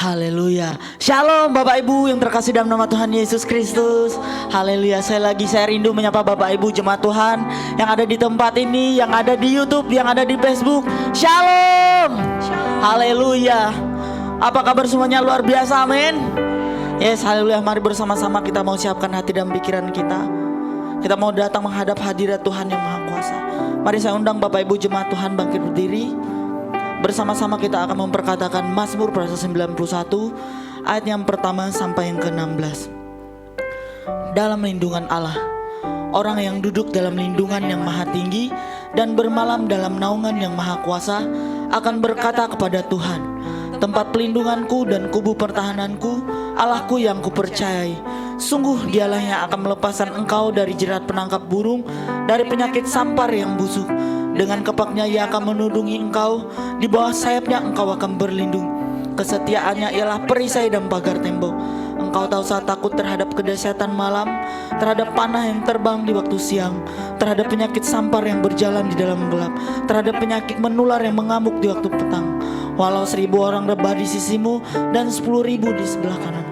Haleluya. Shalom Bapak Ibu yang terkasih dalam nama Tuhan Yesus Kristus. Haleluya. Saya rindu menyapa Bapak Ibu jemaat Tuhan yang ada di tempat ini, yang ada di YouTube, yang ada di Facebook. Shalom. Haleluya. Apa kabar semuanya? Luar biasa, amin. Yes, haleluya. Mari bersama-sama kita mau siapkan hati dan pikiran kita. Kita mau datang menghadap hadirat Tuhan yang Maha Kuasa. Mari saya undang Bapak Ibu jemaat Tuhan bangkit berdiri. Bersama-sama kita akan memperkatakan Mazmur pasal 91 ayat yang pertama sampai yang ke-16. Dalam lindungan Allah, orang yang duduk dalam lindungan yang maha tinggi dan bermalam dalam naungan yang maha kuasa akan berkata kepada Tuhan, tempat pelindunganku dan kubu pertahananku, Allahku yang kupercayai. Sungguh dialah yang akan melepaskan engkau dari jerat penangkap burung, dari penyakit sampar yang busuk. Dengan kepaknya ia akan menudungi engkau, di bawah sayapnya engkau akan berlindung. Kesetiaannya ialah perisai dan pagar tembok. Engkau tak usah takut terhadap kedahsyatan malam, terhadap panah yang terbang di waktu siang, terhadap penyakit sampar yang berjalan di dalam gelap, terhadap penyakit menular yang mengamuk di waktu petang. Walau 1000 orang rebah di sisimu dan 10.000 di sebelah kanan,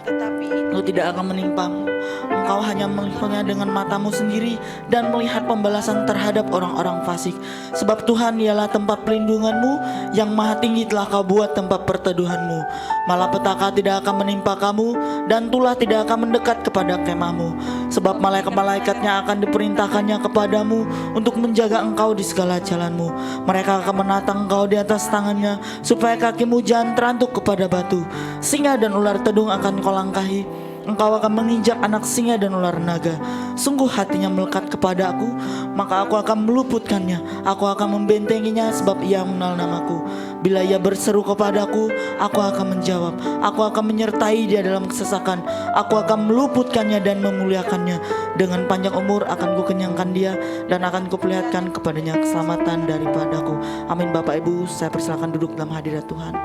tetapi itu tidak akan menimpamu. Engkau hanya melihatnya dengan matamu sendiri dan melihat pembalasan terhadap orang-orang fasik. Sebab Tuhan ialah tempat pelindunganmu, yang maha tinggi telah kau buat tempat perteduhanmu. Malapetaka tidak akan menimpa kamu, dan tulah tidak akan mendekat kepada kemahmu. Sebab malaikat-malaikatnya akan diperintahkannya kepadamu untuk menjaga engkau di segala jalanmu. Mereka akan menatang engkau di atas tangannya, supaya kakimu jangan terantuk kepada batu. Singa dan ular tedung akan kau langkahi. Engkau akan menginjak anak singa dan ular naga. Sungguh hatinya melekat kepada aku, maka aku akan meluputkannya. Aku akan membentenginya sebab ia mengenal namaku. Bila ia berseru kepadaku, aku akan menjawab. Aku akan menyertai dia dalam kesesakan. Aku akan meluputkannya dan memuliakannya. Dengan panjang umur akan kukenyangkan dia, dan akan kuperlihatkan kepadanya keselamatan daripadaku. Amin. Bapak Ibu, saya persilakan duduk dalam hadirat Tuhan.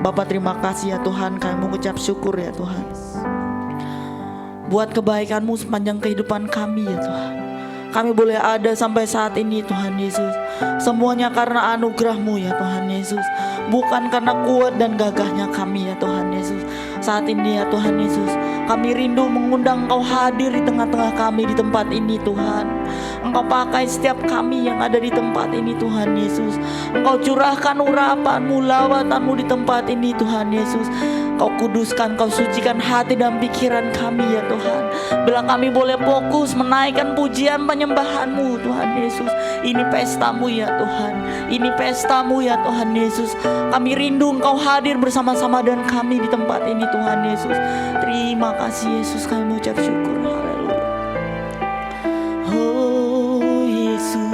Bapak, terima kasih ya Tuhan, kami mengucap syukur ya Tuhan buat kebaikan-Mu sepanjang kehidupan kami ya Tuhan. Kami boleh ada sampai saat ini Tuhan Yesus, semuanya karena anugerah-Mu ya Tuhan Yesus, bukan karena kuat dan gagahnya kami ya Tuhan Yesus. Saat ini ya Tuhan Yesus, kami rindu mengundang Engkau hadir di tengah-tengah kami di tempat ini Tuhan. Engkau pakai setiap kami yang ada di tempat ini Tuhan Yesus. Engkau curahkan urapan-Mu, lawatan-Mu di tempat ini Tuhan Yesus. Kau kuduskan, Kau sucikan hati dan pikiran kami ya Tuhan. Bila kami boleh fokus menaikkan pujian penyembahan-Mu Tuhan Yesus. Ini pesta-Mu ya Tuhan. Ini pesta-Mu ya Tuhan Yesus. Kami rindu Engkau hadir bersama-sama dengan kami di tempat ini Tuhan Yesus. Terima kasih Yesus, kami mengucap syukur. Haleluya. Oh Yesus,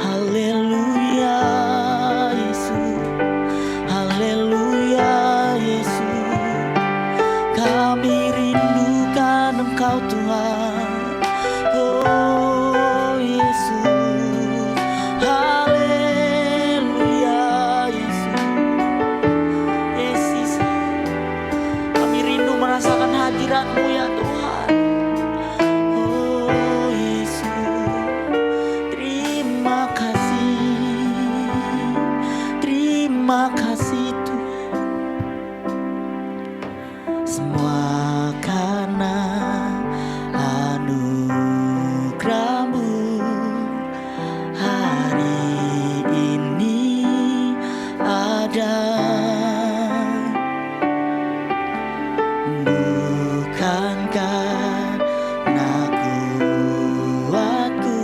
haleluya Yesus, haleluya Yesus. Kami rindukan Engkau Tuhan. Oh Yesus, haleluya Yesus. Yesus, kami rindu merasakan hadirat-Mu ya Tuhan. Oh Yesus, terima kasih, terima kasih Tuhan. Semua karena anugerah-Mu hari ini ada. Bukan karena kuatku,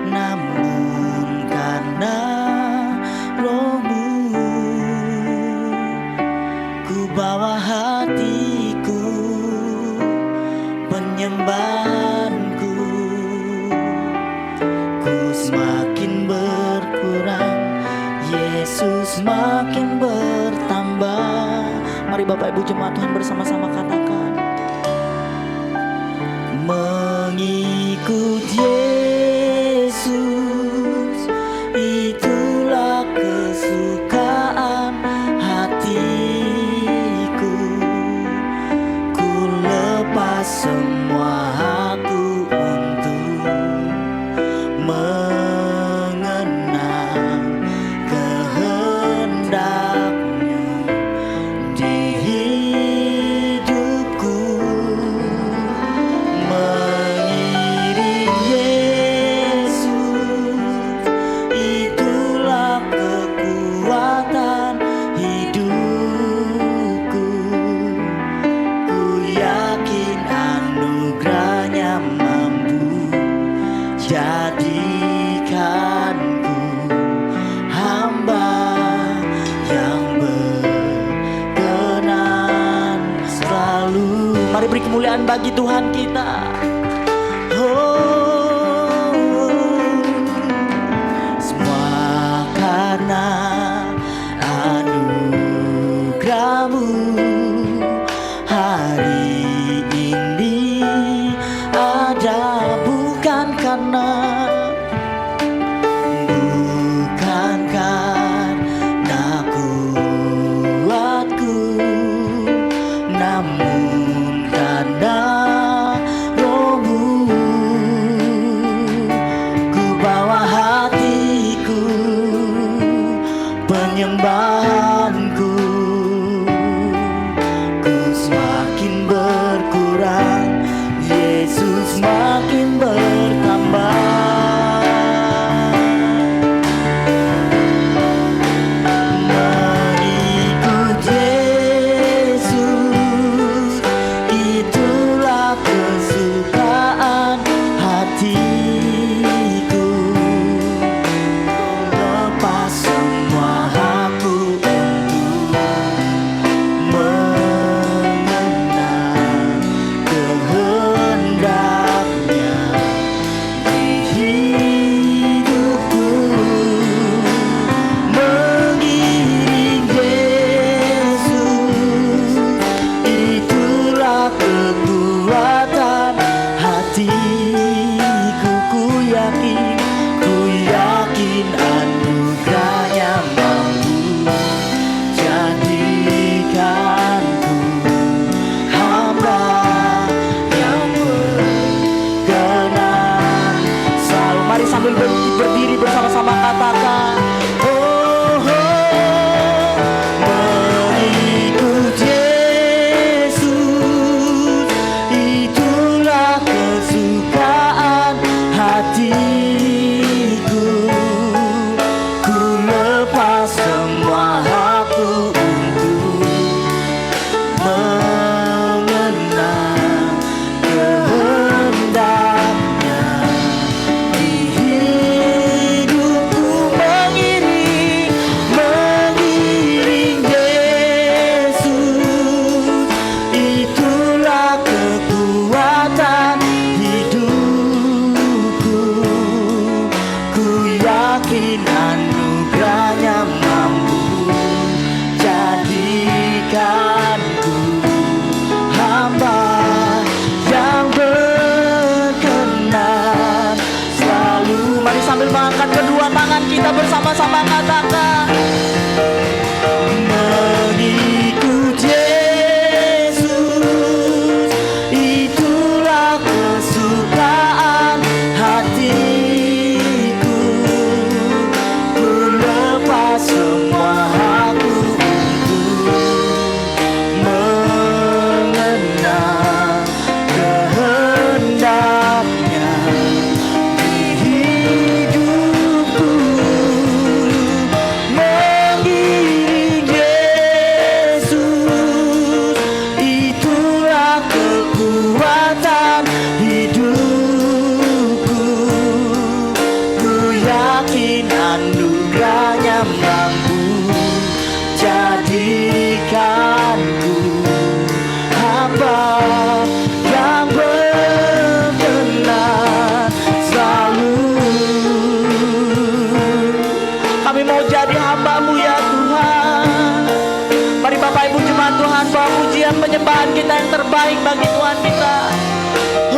namun karena Roh-Mu. Ku bawa hatiku, penyembahanku, ku semakin berkurang, Yesus makin bertambah. Mari Bapak Ibu jemaat Tuhan bersama-sama katakan, mengikut Yesus itulah kesukaan hatiku. Ku lepas semua aku untuk mengenal kehendak kemuliaan bagi Tuhan kita. Oh, semua karena anugerah-Mu. Hari ini ada bukan karena kuatku, namun karena Roh-Mu. Ku bawa hatiku, penyembahanku, ku semakin berkurang, Yesus makin bertambah. Berdiri bersama-sama katakan, oh, mengikut Yesus, itulah kesukaan hatiku. Ku lepas semua hakku untuk mengenang kehendaknya. Anugerahnya mampu jadikanku hamba yang berkenan selalu. Mari sambil mengangkat kedua tangan kita bersama-sama katakan, mengikut Yesus, itulah kesukaan hati. Semua aku untuk mengenang kehendaknya di hidupku, mengiring Yesus, itulah kekuatan hidupku. Ku yakin anugerahnya mampu jadikanku hamba yang berkenan selalu. Kami mau jadi hamba-Mu ya Tuhan. Mari Bapak Ibu jemaat Tuhan, bawa pujian penyembahan kita yang terbaik bagi Tuhan kita.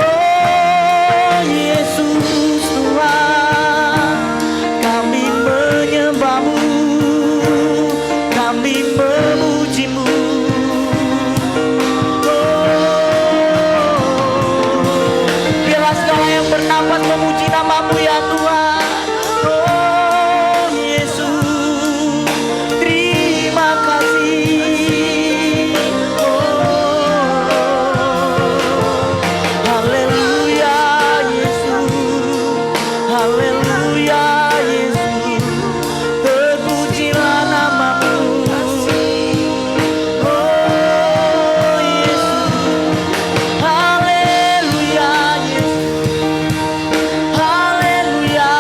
Oh Yesus Tuhan, kami menyembah-Mu, kami memuji-Mu. Biarlah segala yang bernafas memuji nama-Mu ya Tuhan. Oh Yesus, terima kasih. Haleluya Yesus, haleluya Yesus, terpujilah nama-Mu. Oh Yesus, haleluya Yesus, haleluya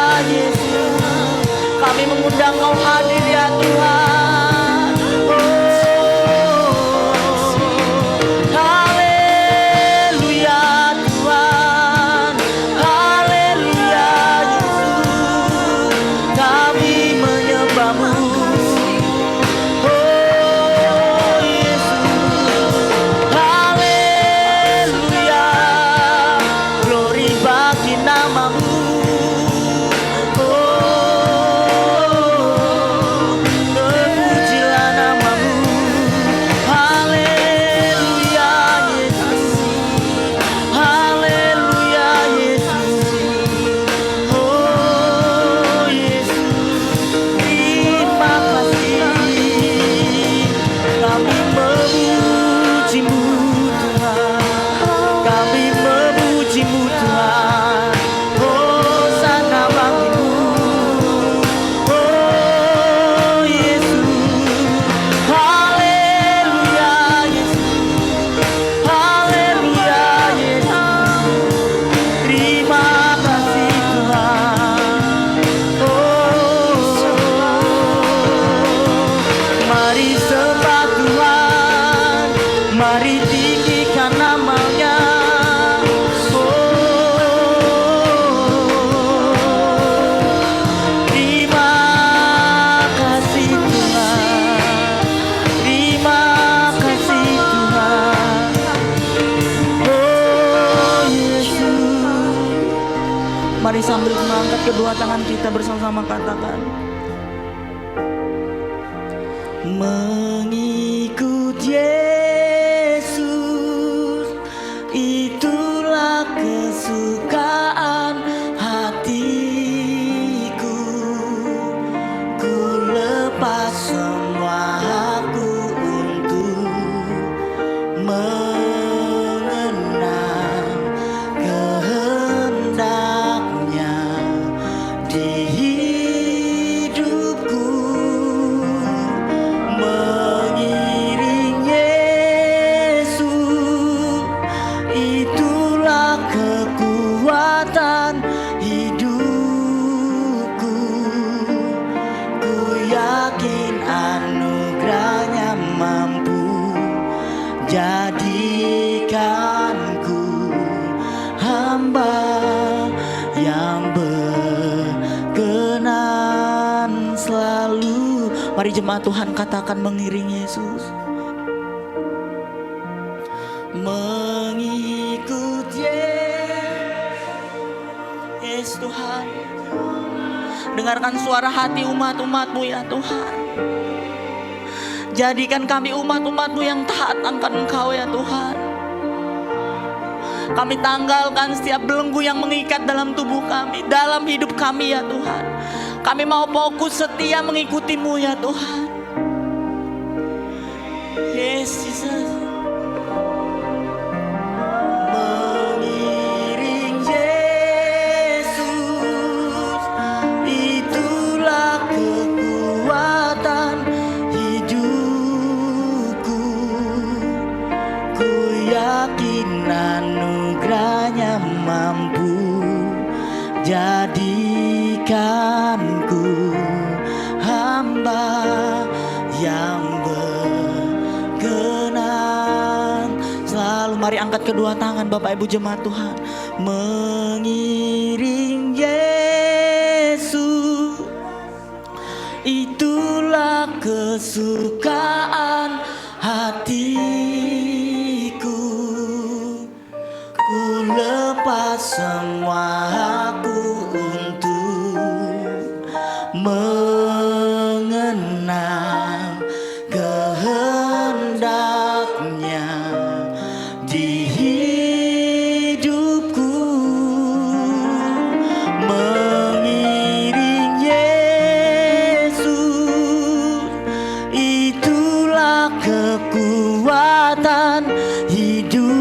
kedua tangan kita bersama-sama katakan. Mengikut Yesus, itulah kesukaan hatiku. Ku lepas semua aku untuk mengenang kehendaknya di hidupku. Mengiring Yesus, itulah kekuatan hidupku. Ku yakin anugerahnya mampu jadikanku hamba yang berkenan selalu. Mari jemaat Tuhan katakan mengiring Yesus. Mengikut Yesus Tuhan. Dengarkan suara hati umat-umat-Mu ya Tuhan. Jadikan kami umat-umat-Mu yang taat akan Engkau ya Tuhan. Kami tanggalkan setiap belenggu yang mengikat dalam tubuh kami, dalam hidup kami ya Tuhan. Kami mau fokus setia mengikuti-Mu ya Tuhan. Yes Jesus. Mengiring Yesus, itulah kekuatan hidupku. Ku yakin anugerahnya mampu jadikanku hamba yang berkenan selalu. Mari angkat kedua tangan Bapak Ibu jemaat Tuhan. Mengiring Yesus, itulah kesukaan hatiku. Ku lepas semua aku untuk mengenang kehendaknya di hidupku. Mengiring Yesus, itulah kekuatan hidupku.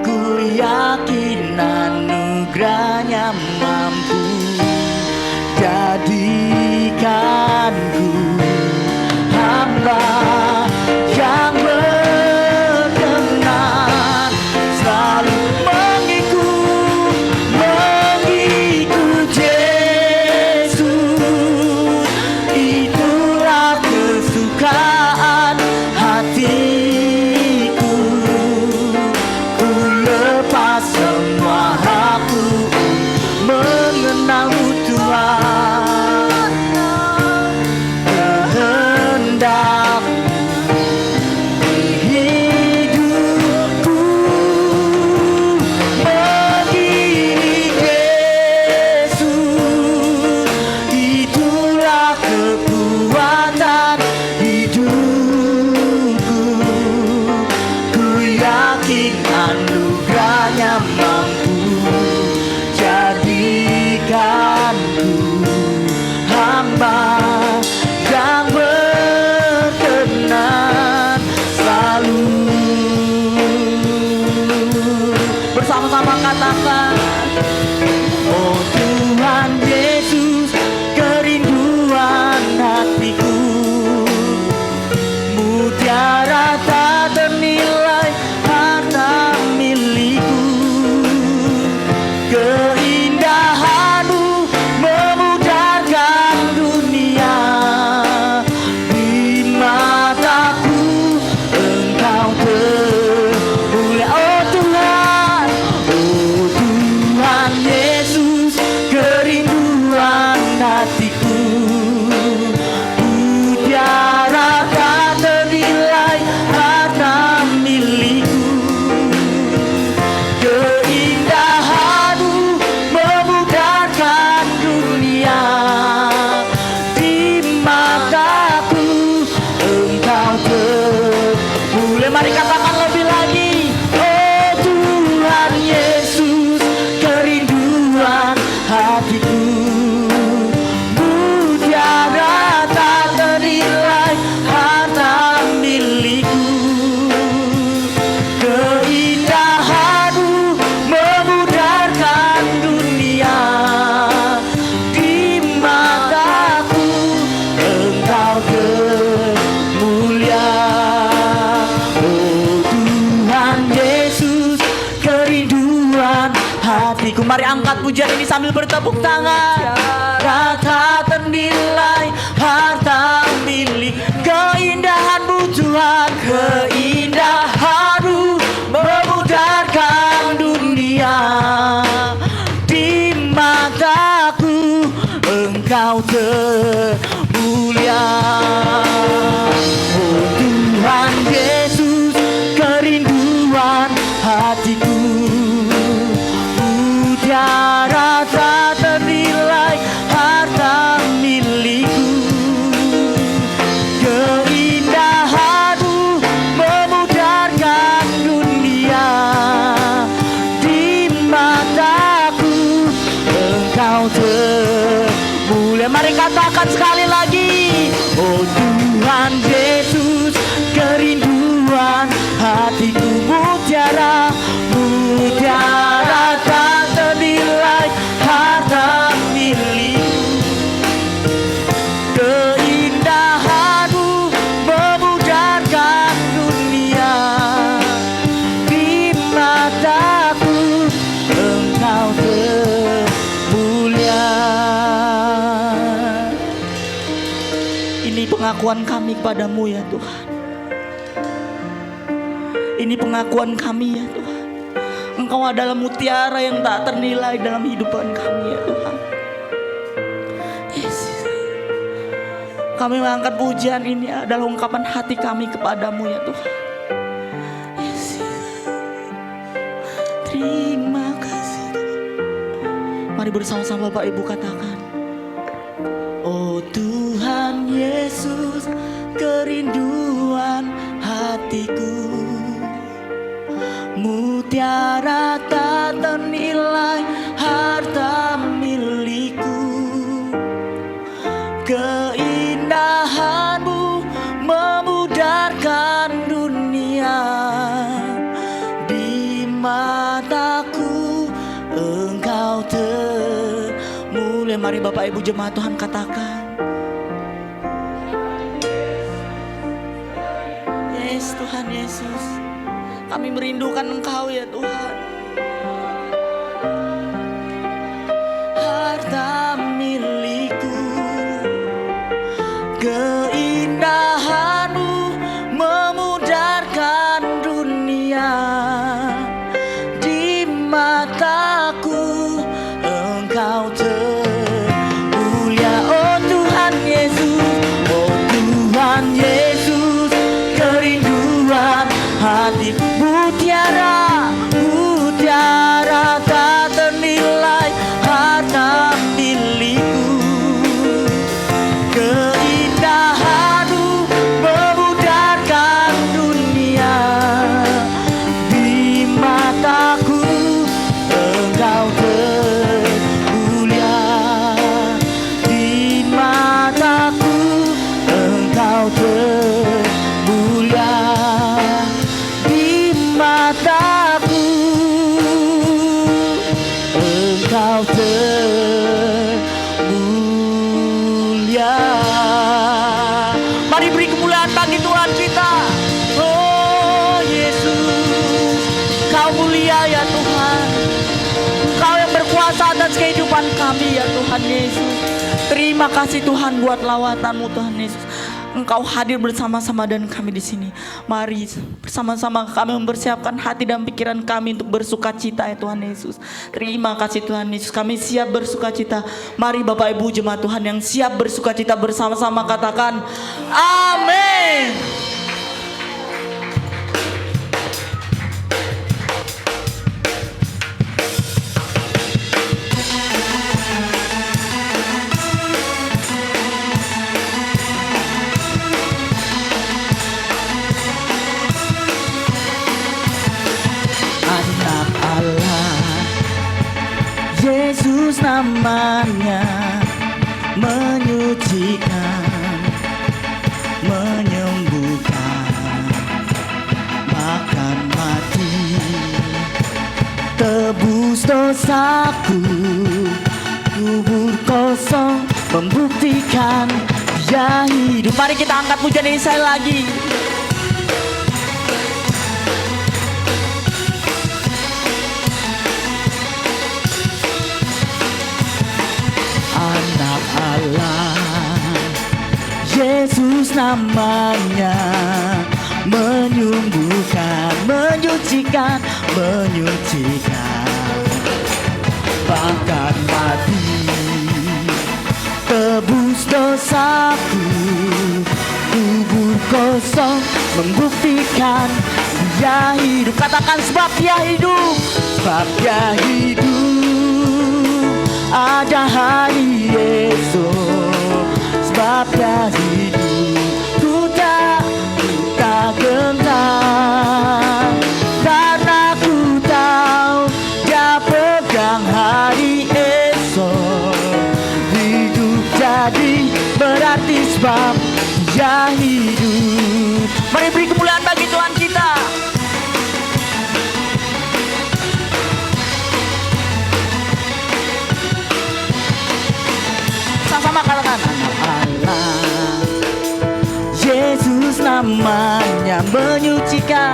Ku yakin anugerahnya mampu jadikanku hamba yang berkenan selalu. Mengikut Yesus, itulah kesukaan pujian ini sambil bertepuk tangan. Rata ternilai harta milik, keindahan-Mu Tuhan, keindahan-Mu memudarkan dunia. Di mataku Engkau termulia. Oh Tuhan Yesus, kerinduan hatiku, mutiara tak ternilai harta milikku. Keindahan-Mu memudarkan dunia. Di mataku Engkau termulia. Mari katakan sekali lagi. Oh Tuhan Yesus, kerinduan hatiku, mutiara, mutiara tak ternilai harta milikku. Keindahan-Mu memudarkan dunia. Di mataku Engkau termulia. Ini pengakuan kami kepadamu ya Tuhan. Ini pengakuan kami ya Tuhan. Engkau adalah mutiara yang tak ternilai dalam hidupan kami ya Tuhan. Yesus, kami mengangkat pujian ini adalah ungkapan hati kami kepadamu ya Tuhan. Yesus, terima kasih Tuhan. Mari bersama-sama Bapak Ibu katakan. Oh Tuhan Yesus, kerinduan hatiku, mutiara tak ternilai harta milikku. Keindahan-Mu memudarkan dunia. Di mataku Engkau termulia. Mari Bapak Ibu jemaat Tuhan katakan. Yes Tuhan Yesus, kami merindukan Engkau ya Tuhan. Harta milikku, keindahan-Mu memudarkan dunia. Di mataku Engkau termulia. Oh Tuhan Yesus, oh Tuhan Yesus, kerinduan hati, mutiara, mutiara tak ternilai harta milikku. Keindahan-Mu memudarkan dunia. Di mataku Engkau termulia. Di mataku Engkau termulia. Di mataku Engkau termulia. Mari beri kemuliaan bagi Tuhan kita. Oh Yesus, Kau mulia ya Tuhan. Kau yang berkuasa atas kehidupan kami ya Tuhan Yesus. Terima kasih Tuhan buat lawatan-Mu Tuhan Yesus. Engkau hadir bersama-sama dan kami di sini. Mari bersama-sama kami mempersiapkan hati dan pikiran kami untuk bersuka cita ya Tuhan Yesus. Terima kasih Tuhan Yesus, kami siap bersuka cita. Mari Bapak Ibu jemaat Tuhan yang siap bersuka cita bersama-sama katakan amin. Anak Allah, Yesus namanya, menyucikan, menyembuhkan, bahkan mati, tebus dosaku, kubur kosong, membuktikan Dia hidup. Mari kita angkat pujian ini sekali lagi. Allah. Yesus namanya, menyembuhkan, menyucikan, bahkan mati, tebus dosaku. Kubur kosong membuktikan dia hidup. Katakan sebab dia hidup, sebab dia hidup. Ada hari esok, sebab dia hidup. Ku tak gentar, karena ku tahu dia pegang hari esok. Hidup jadi berarti sebab dia hidup. Mari beri kemuliaan bagi Tuhan kita. Sama-sama katakan anak Allah. Yesus namanya, menyucikan,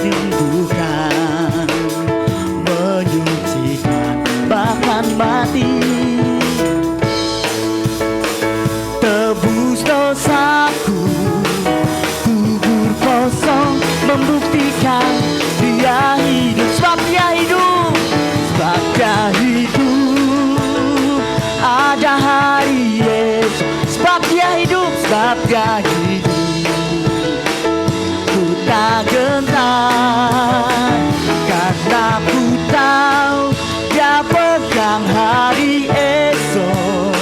menyembuhkan, menyucikan, bahkan mati, tebus dosaku. Kubur kosong membuktikan dia hidup, sebab dia hidup, sebab dia hidup. Ada hari esok, sebab dia hidup, sebab dia hidup. Ku tak gentar, karena ku tahu dia pegang hari esok.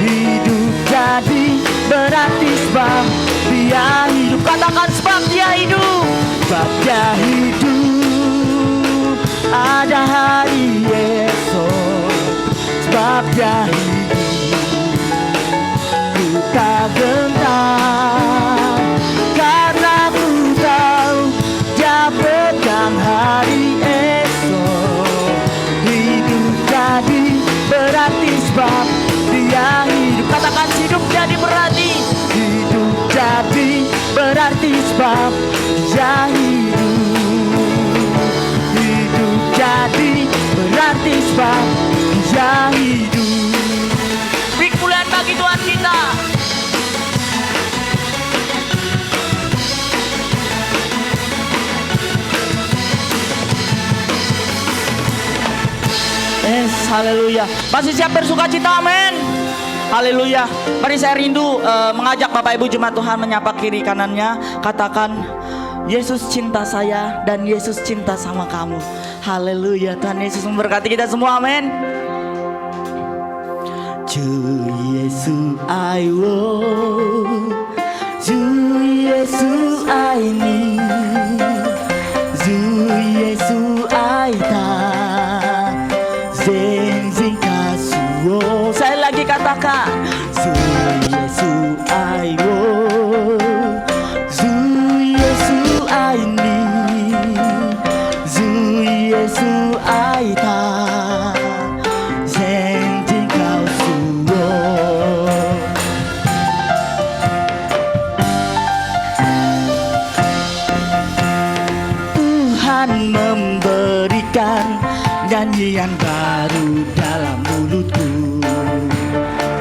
Hidup jadi berarti sebab dia hidup. Katakan sebab dia hidup, sebab dia hidup. Ada hari esok, sebab dia hidup. Ku tak gentar, karena ku tahu dia pegang hari esok. Hidup jadi berarti sebab dia hidup. Katakan hidup jadi berarti, hidup jadi berarti sebab dia hidup. Hidup jadi berarti sebab dia hidup. Beri kemuliaan bagi Tuhan kita. Yes, haleluya. Masih siap bersuka cita, amin. Haleluya. Mari saya rindu mengajak Bapak Ibu jemaat Tuhan menyapa kiri kanannya. Katakan, Yesus cinta saya dan Yesus cinta sama kamu. Haleluya. Tuhan Yesus memberkati kita semua, amin. 주 예수 아이오, 주 예수 아이니, 주 예수 아이다, 생생 가수오. Saya lagi katakan, 주 예수 아이오, 주 예수 아이니, 주 예수 아이다. Memberikan nyanyian baru dalam mulutku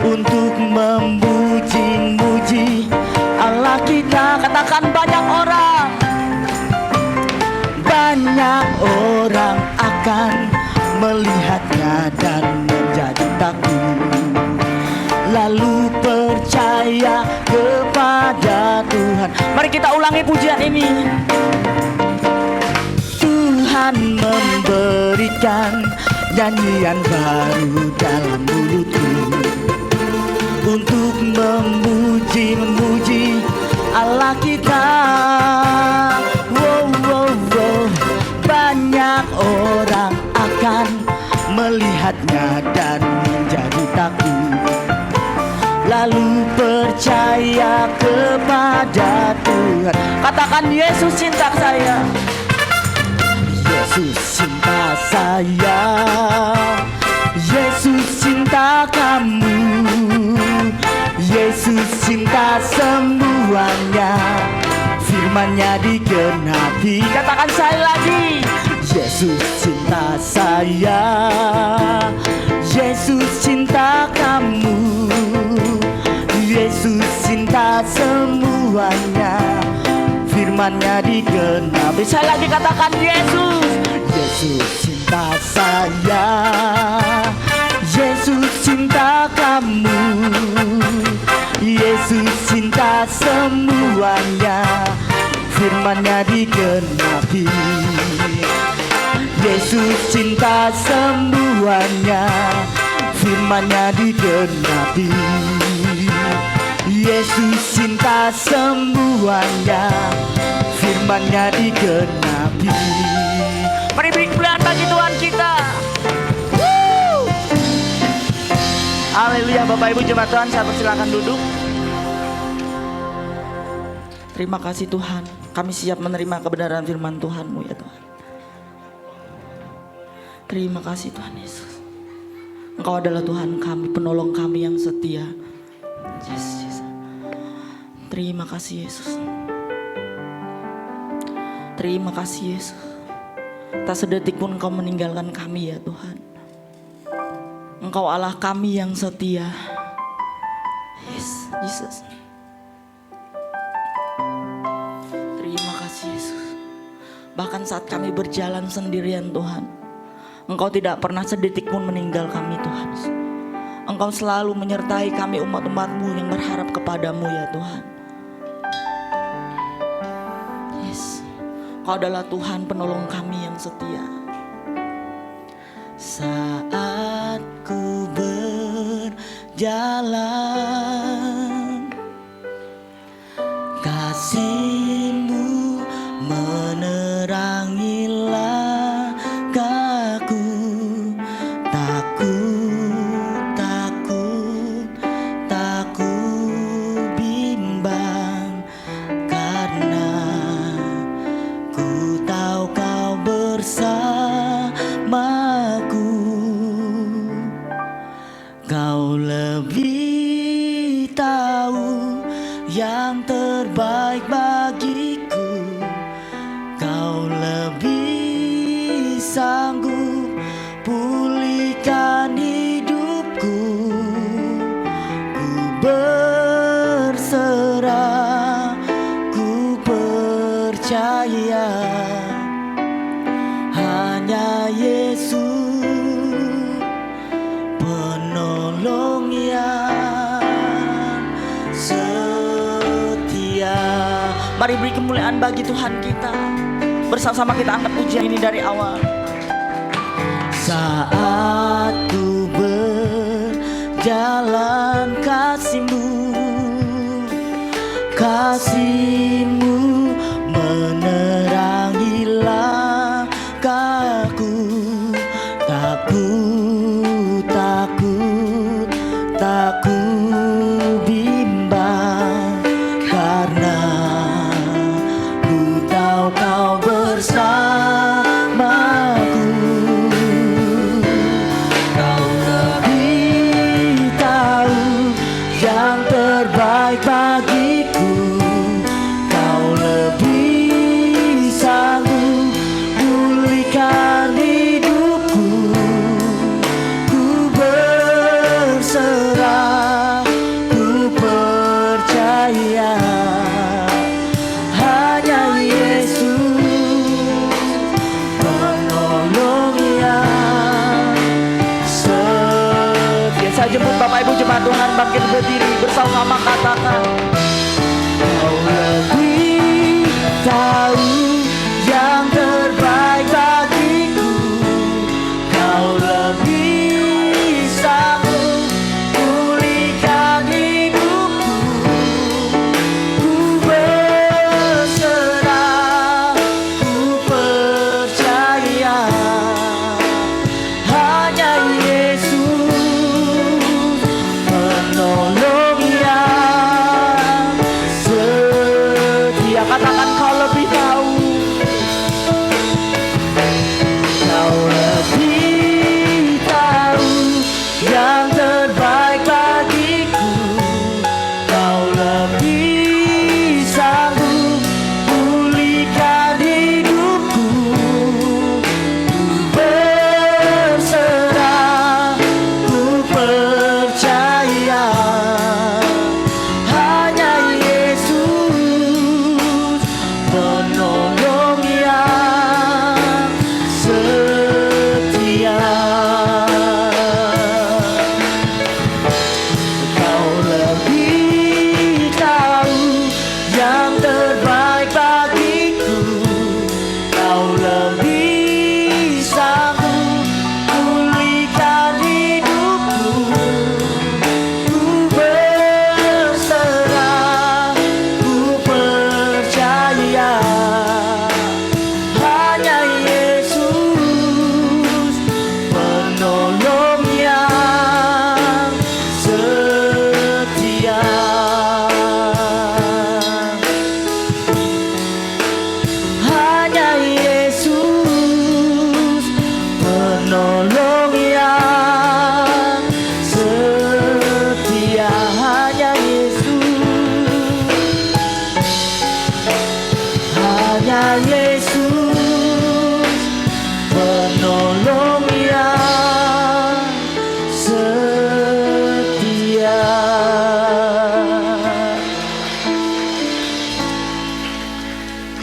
untuk memuji-muji Allah kita. Katakan banyak orang akan melihatnya dan menjadi takut, lalu percaya kepada Tuhan. Mari kita ulangi pujian ini. Tuhan memberikan nyanyian baru dalam mulutku untuk memuji Allah kita. Wow, wow, wow. Banyak orang akan melihatnya dan menjadi takut, lalu percaya kepada Tuhan. Katakan, Yesus cinta saya, Yesus cinta saya, Yesus cinta kamu, Yesus cinta semuanya, firman-Nya digenapi. Katakan sekali lagi, Yesus cinta saya, Yesus cinta kamu, Yesus cinta semuanya, firman-Nya digenapi. Saya lagi katakan Yesus cinta saya, Yesus cinta kamu, Yesus cinta semuanya, firman-Nya digenapi. Yesus cinta semuanya, firman-Nya digenapi. Yesus cinta semuanya, firman-Nya digenapi. Mari beri kemuliaan bagi Tuhan kita. Haleluya. Bapak Ibu jemaat Tuhan, saya persilakan duduk. Terima kasih Tuhan, kami siap menerima kebenaran firman Tuhan-Mu ya Tuhan. Terima kasih Tuhan Yesus, Engkau adalah Tuhan kami, penolong kami yang setia. Yes. Terima kasih Yesus. Terima kasih Yesus. Tak sedetik pun Engkau meninggalkan kami ya Tuhan. Engkau Allah kami yang setia. Yes, Jesus. Terima kasih Yesus. Bahkan saat kami berjalan sendirian Tuhan, Engkau tidak pernah sedetik pun meninggal kami Tuhan. Engkau selalu menyertai kami umat-umat-Mu yang berharap kepadamu ya Tuhan. Yes, Engkau adalah Tuhan penolong kami yang setia. Saat ku berjalan, kasih-Mu menerangi langkahku. Tak ku bimbang, karena ku tahu Kau bersamaku. Kau lebih tahu yang terbaik bagiku. Kau lebih sanggup pulihkan hidupku. Ku berserah, ku percaya hanya Yesus penolong yang setia. Mari beri kemuliaan bagi Tuhan kita. Bersama-sama kita angkat pujian ini dari awal. Saat ku berjalan, kasih-Mu menerangi langkahku. Tak ku bimbang, karena ku tahu Kau bersamaku. Kau lebih tahu yang terbaik bagiku. Kau lebih sanggup pulihkan hidupku. Ku berserah, ku percaya hanya Yesus penolong yang setia. Saya jemput Bapak Ibu jemaat Tuhan bangkit berdiri, bersama-sama katakan. Kau lebih tahu yang terbaik bagiku. Kau lebih sanggup pulihkan hidupku. Ku berserah, ku percaya hanya Yesus penolong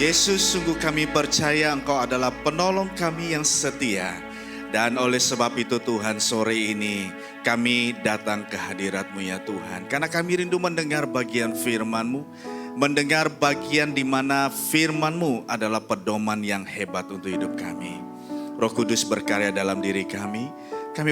Yesus, sungguh kami percaya Engkau adalah penolong kami yang setia. Dan oleh sebab itu Tuhan, sore ini kami datang ke hadirat-Mu ya Tuhan. Karena kami rindu mendengar bagian firman-Mu, mendengar bagian di mana firman-Mu adalah pedoman yang hebat untuk hidup kami. Roh Kudus berkarya dalam diri kami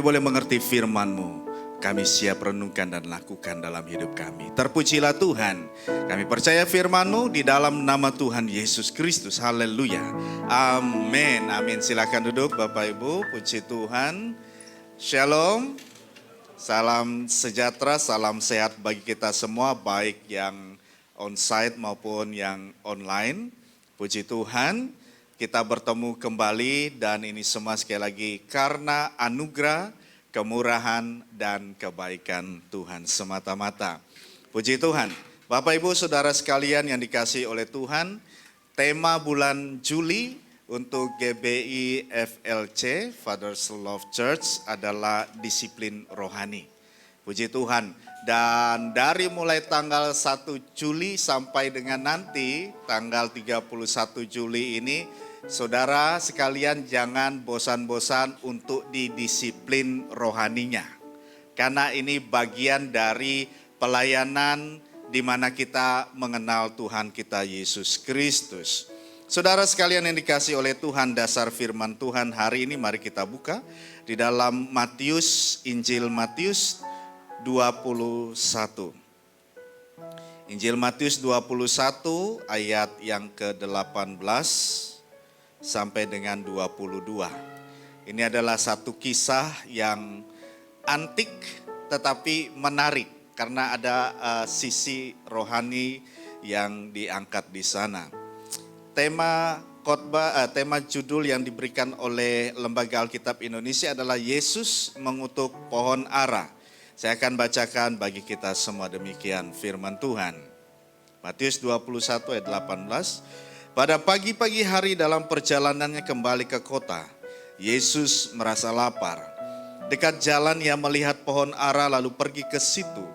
boleh mengerti firman-Mu. Kami siap renungkan dan lakukan dalam hidup kami. Terpujilah Tuhan. Kami percaya firman-Mu di dalam nama Tuhan Yesus Kristus. Haleluya. Amin. Amin. Silakan duduk Bapak Ibu. Puji Tuhan. Shalom. Salam sejahtera, salam sehat bagi kita semua. Baik yang onsite maupun yang online. Puji Tuhan. Kita bertemu kembali dan ini semua sekali lagi karena anugerah, kemurahan dan kebaikan Tuhan semata-mata. Puji Tuhan. Bapak Ibu Saudara sekalian yang dikasihi oleh Tuhan, tema bulan Juli untuk GBI FLC, Father's Love Church adalah disiplin rohani. Puji Tuhan. Dan dari mulai tanggal 1 Juli sampai dengan nanti tanggal 31 Juli ini, saudara sekalian jangan bosan-bosan untuk didisiplin rohaninya. Karena ini bagian dari pelayanan di mana kita mengenal Tuhan kita Yesus Kristus. Saudara sekalian yang dikasihi oleh Tuhan, dasar firman Tuhan hari ini mari kita buka di dalam Matius, Injil Matius 21. Injil Matius 21 ayat yang ke-18 sampai dengan 22. Ini adalah satu kisah yang antik tetapi menarik karena ada sisi rohani yang diangkat di sana. Tema judul yang diberikan oleh Lembaga Alkitab Indonesia adalah Yesus mengutuk pohon ara. Saya akan bacakan bagi kita semua demikian firman Tuhan. Matius 21 ayat 18. Pada pagi-pagi hari dalam perjalanannya kembali ke kota, Yesus merasa lapar. Dekat jalan ia melihat pohon ara lalu pergi ke situ.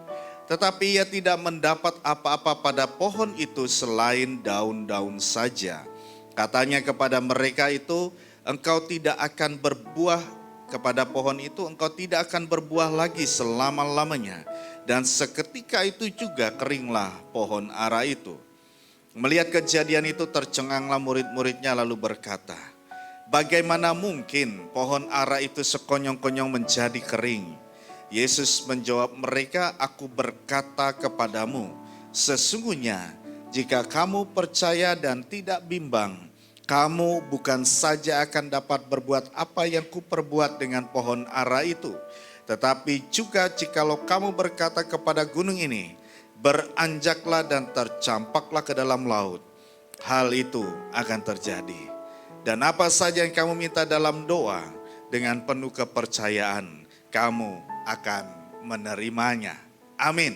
Tetapi ia tidak mendapat apa-apa pada pohon itu selain daun-daun saja. Katanya kepada mereka itu, engkau tidak akan berbuah kepada pohon itu, engkau tidak akan berbuah lagi selama-lamanya. Dan seketika itu juga keringlah pohon ara itu. Melihat kejadian itu tercenganglah murid-muridnya lalu berkata, bagaimana mungkin pohon ara itu sekonyong-konyong menjadi kering? Yesus menjawab mereka, aku berkata kepadamu, sesungguhnya jika kamu percaya dan tidak bimbang, kamu bukan saja akan dapat berbuat apa yang kuperbuat dengan pohon ara itu, tetapi juga jikalau kamu berkata kepada gunung ini, beranjaklah dan tercampaklah ke dalam laut, hal itu akan terjadi. Dan apa saja yang kamu minta dalam doa, dengan penuh kepercayaan, kamu akan menerimanya. Amin.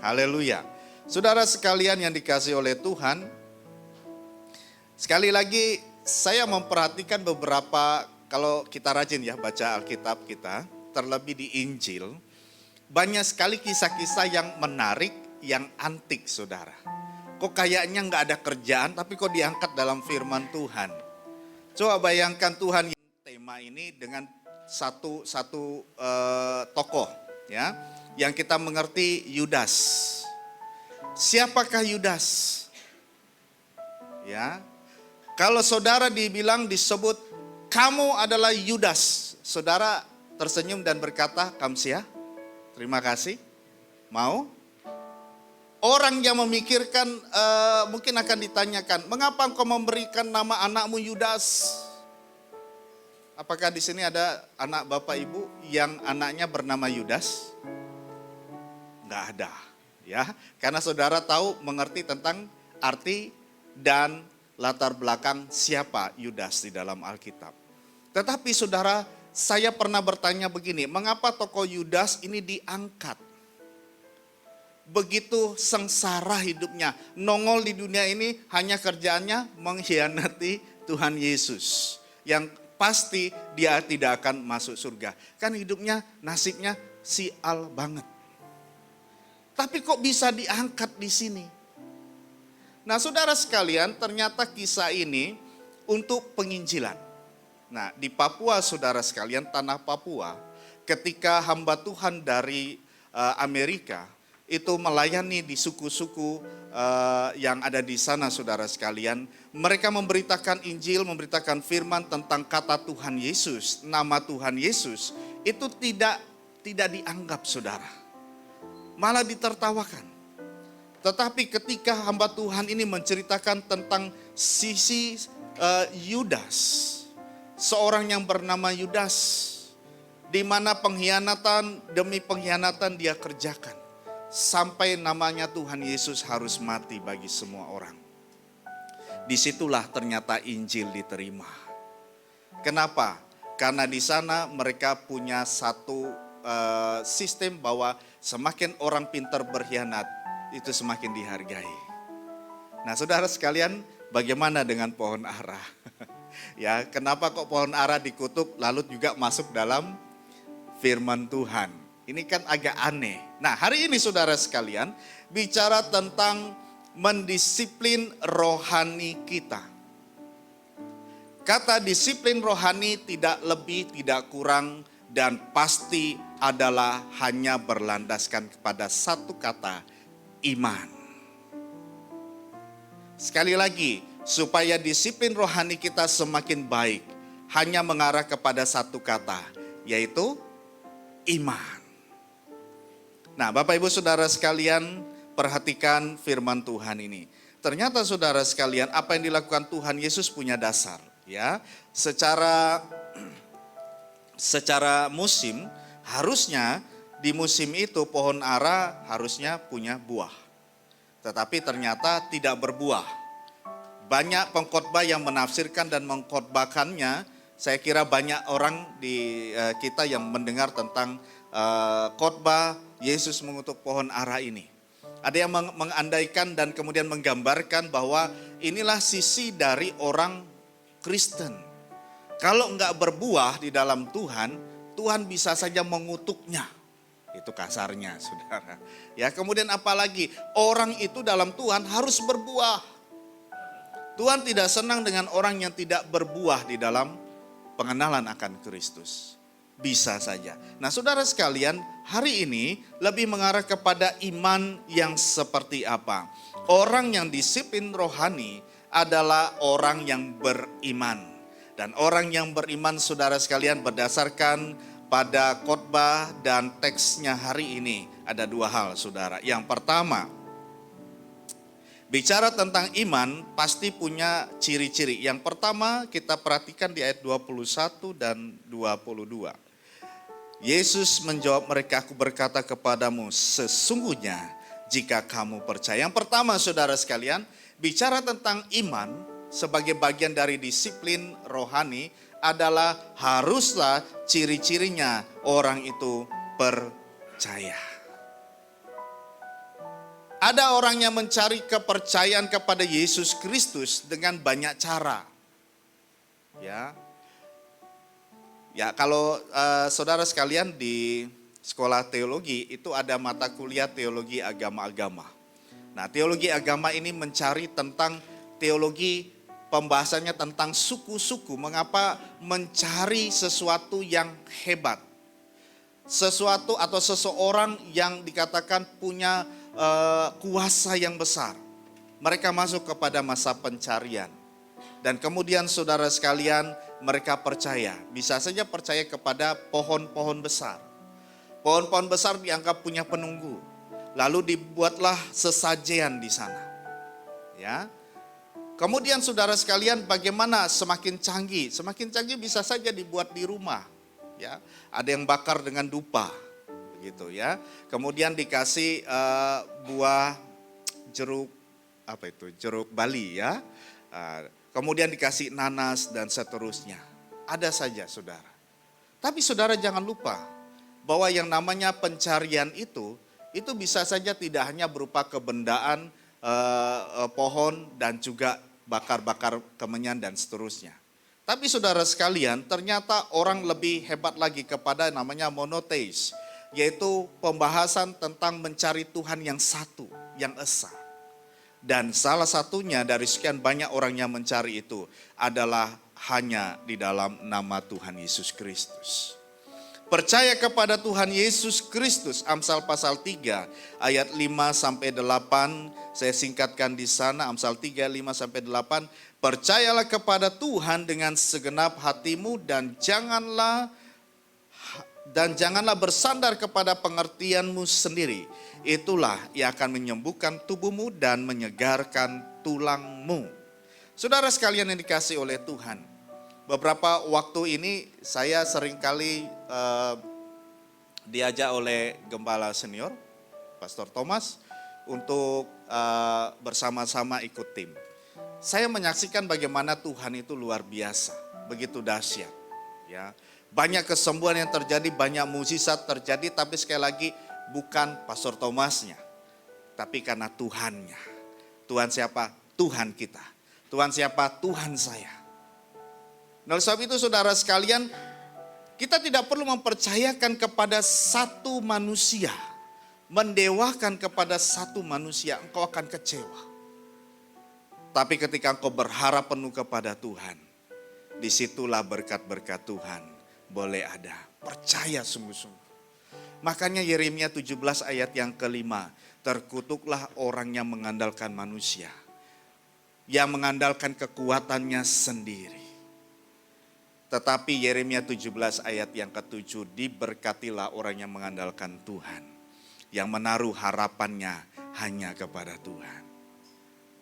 Haleluya. Saudara sekalian yang dikasihi oleh Tuhan, sekali lagi saya memperhatikan beberapa, kalau kita rajin ya baca Alkitab kita, terlebih di Injil, banyak sekali kisah-kisah yang menarik, yang antik saudara. Kok kayaknya nggak ada kerjaan tapi kok diangkat dalam firman Tuhan. Coba bayangkan Tuhan yang tema ini dengan satu tokoh ya, yang kita mengerti Yudas. Siapakah Yudas? Ya. Kalau saudara disebut kamu adalah Yudas, saudara tersenyum dan berkata, kamsia, terima kasih, mau? Orang yang memikirkan mungkin akan ditanyakan, mengapa engkau memberikan nama anakmu Yudas? Apakah di sini ada anak bapak ibu yang anaknya bernama Yudas? Enggak ada, ya, karena saudara tahu mengerti tentang arti dan latar belakang siapa Yudas di dalam Alkitab. Tetapi saudara, saya pernah bertanya begini, mengapa tokoh Yudas ini diangkat? Begitu sengsara hidupnya, nongol di dunia ini hanya kerjaannya mengkhianati Tuhan Yesus. Yang pasti dia tidak akan masuk surga. Kan hidupnya, nasibnya sial banget. Tapi kok bisa diangkat di sini? Nah, saudara sekalian, ternyata kisah ini untuk penginjilan. Nah, di Papua, saudara sekalian, tanah Papua, ketika hamba Tuhan dari Amerika itu melayani di suku-suku yang ada di sana, saudara sekalian, mereka memberitakan Injil, memberitakan firman tentang kata Tuhan Yesus, nama Tuhan Yesus, itu tidak dianggap, saudara, malah ditertawakan. Tetapi ketika hamba Tuhan ini menceritakan tentang sisi Yudas, seorang yang bernama Yudas, di mana pengkhianatan demi pengkhianatan dia kerjakan, sampai namanya Tuhan Yesus harus mati bagi semua orang. Disitulah ternyata Injil diterima. Kenapa? Karena di sana mereka punya satu sistem bahwa semakin orang pintar berkhianat, itu semakin dihargai. Nah, saudara sekalian, bagaimana dengan pohon ara? Ya, kenapa kok pohon ara dikutuk lalu juga masuk dalam firman Tuhan? Ini kan agak aneh. Nah, hari ini saudara sekalian bicara tentang mendisiplin rohani kita. Kata disiplin rohani tidak lebih, tidak kurang, dan pasti adalah hanya berlandaskan kepada satu kata, iman. Sekali lagi, supaya disiplin rohani kita semakin baik, hanya mengarah kepada satu kata, yaitu iman. Nah, Bapak Ibu Saudara sekalian, perhatikan firman Tuhan ini. Ternyata saudara sekalian, apa yang dilakukan Tuhan Yesus punya dasar, ya. Secara musim, harusnya di musim itu pohon ara harusnya punya buah. Tetapi ternyata tidak berbuah. Banyak pengkhotbah yang menafsirkan dan mengkhotbahkannya. Saya kira banyak orang di kita yang mendengar tentang khotbah Yesus mengutuk pohon ara ini. Ada yang mengandaikan dan kemudian menggambarkan bahwa inilah sisi dari orang Kristen. Kalau enggak berbuah di dalam Tuhan, Tuhan bisa saja mengutuknya. Itu kasarnya, saudara. Ya, kemudian apalagi orang itu dalam Tuhan harus berbuah. Tuhan tidak senang dengan orang yang tidak berbuah di dalam pengenalan akan Kristus. Bisa saja. Nah, saudara sekalian, hari ini lebih mengarah kepada iman yang seperti apa. Orang yang disiplin rohani adalah orang yang beriman. Dan orang yang beriman, saudara sekalian, berdasarkan pada khotbah dan teksnya hari ini ada dua hal, saudara. Yang pertama, bicara tentang iman pasti punya ciri-ciri. Yang pertama kita perhatikan di ayat 21 dan 22. Yesus menjawab mereka, aku berkata kepadamu, sesungguhnya jika kamu percaya. Yang pertama, saudara sekalian, bicara tentang iman sebagai bagian dari disiplin rohani adalah haruslah ciri-cirinya orang itu percaya. Ada orang yang mencari kepercayaan kepada Yesus Kristus dengan banyak cara. Ya, kalau saudara sekalian di sekolah teologi itu ada mata kuliah teologi agama-agama. Nah, teologi agama ini mencari tentang teologi, pembahasannya tentang suku-suku, mengapa mencari sesuatu yang hebat. Sesuatu atau seseorang yang dikatakan punya kuasa yang besar. Mereka masuk kepada masa pencarian. Dan kemudian saudara sekalian, mereka percaya. Bisa saja percaya kepada pohon-pohon besar. Pohon-pohon besar dianggap punya penunggu. Lalu dibuatlah sesajian di sana. Ya. Kemudian saudara sekalian, bagaimana semakin canggih? Semakin canggih bisa saja dibuat di rumah. Ya, ada yang bakar dengan dupa, begitu ya. Kemudian dikasih buah jeruk, jeruk Bali ya. Kemudian dikasih nanas dan seterusnya. Ada saja, saudara. Tapi saudara jangan lupa bahwa yang namanya pencarian itu bisa saja tidak hanya berupa kebendaan pohon dan juga bakar-bakar kemenyan dan seterusnya. Tapi saudara sekalian, ternyata orang lebih hebat lagi kepada namanya monotheis, yaitu pembahasan tentang mencari Tuhan yang satu, yang esa. Dan salah satunya dari sekian banyak orang yang mencari itu adalah hanya di dalam nama Tuhan Yesus Kristus. Percaya kepada Tuhan Yesus Kristus, Amsal pasal 3 ayat 5 sampai 8, saya singkatkan di sana, Amsal 3 5 sampai 8. Percayalah kepada Tuhan dengan segenap hatimu dan janganlah bersandar kepada pengertianmu sendiri. Itulah yang akan menyembuhkan tubuhmu dan menyegarkan tulangmu. Saudara sekalian yang dikasihi oleh Tuhan, beberapa waktu ini saya seringkali diajak oleh Gembala Senior, Pastor Thomas, untuk bersama-sama ikut tim. Saya menyaksikan bagaimana Tuhan itu luar biasa, begitu dahsyat. Ya, banyak kesembuhan yang terjadi, banyak mukjizat terjadi, tapi sekali lagi bukan Pastor Thomasnya, tapi karena Tuhannya. Tuhan siapa? Tuhan kita. Tuhan siapa? Tuhan saya. Nah, oleh sebab itu saudara sekalian, kita tidak perlu mempercayakan kepada satu manusia, mendewakan kepada satu manusia, engkau akan kecewa. Tapi ketika engkau berharap penuh kepada Tuhan, disitulah berkat-berkat Tuhan boleh ada. Percaya sungguh-sungguh. Makanya Yeremia 17 ayat yang kelima, terkutuklah orang yang mengandalkan manusia, yang mengandalkan kekuatannya sendiri. Tetapi Yeremia 17 ayat yang ke-7, diberkatilah orang yang mengandalkan Tuhan, yang menaruh harapannya hanya kepada Tuhan.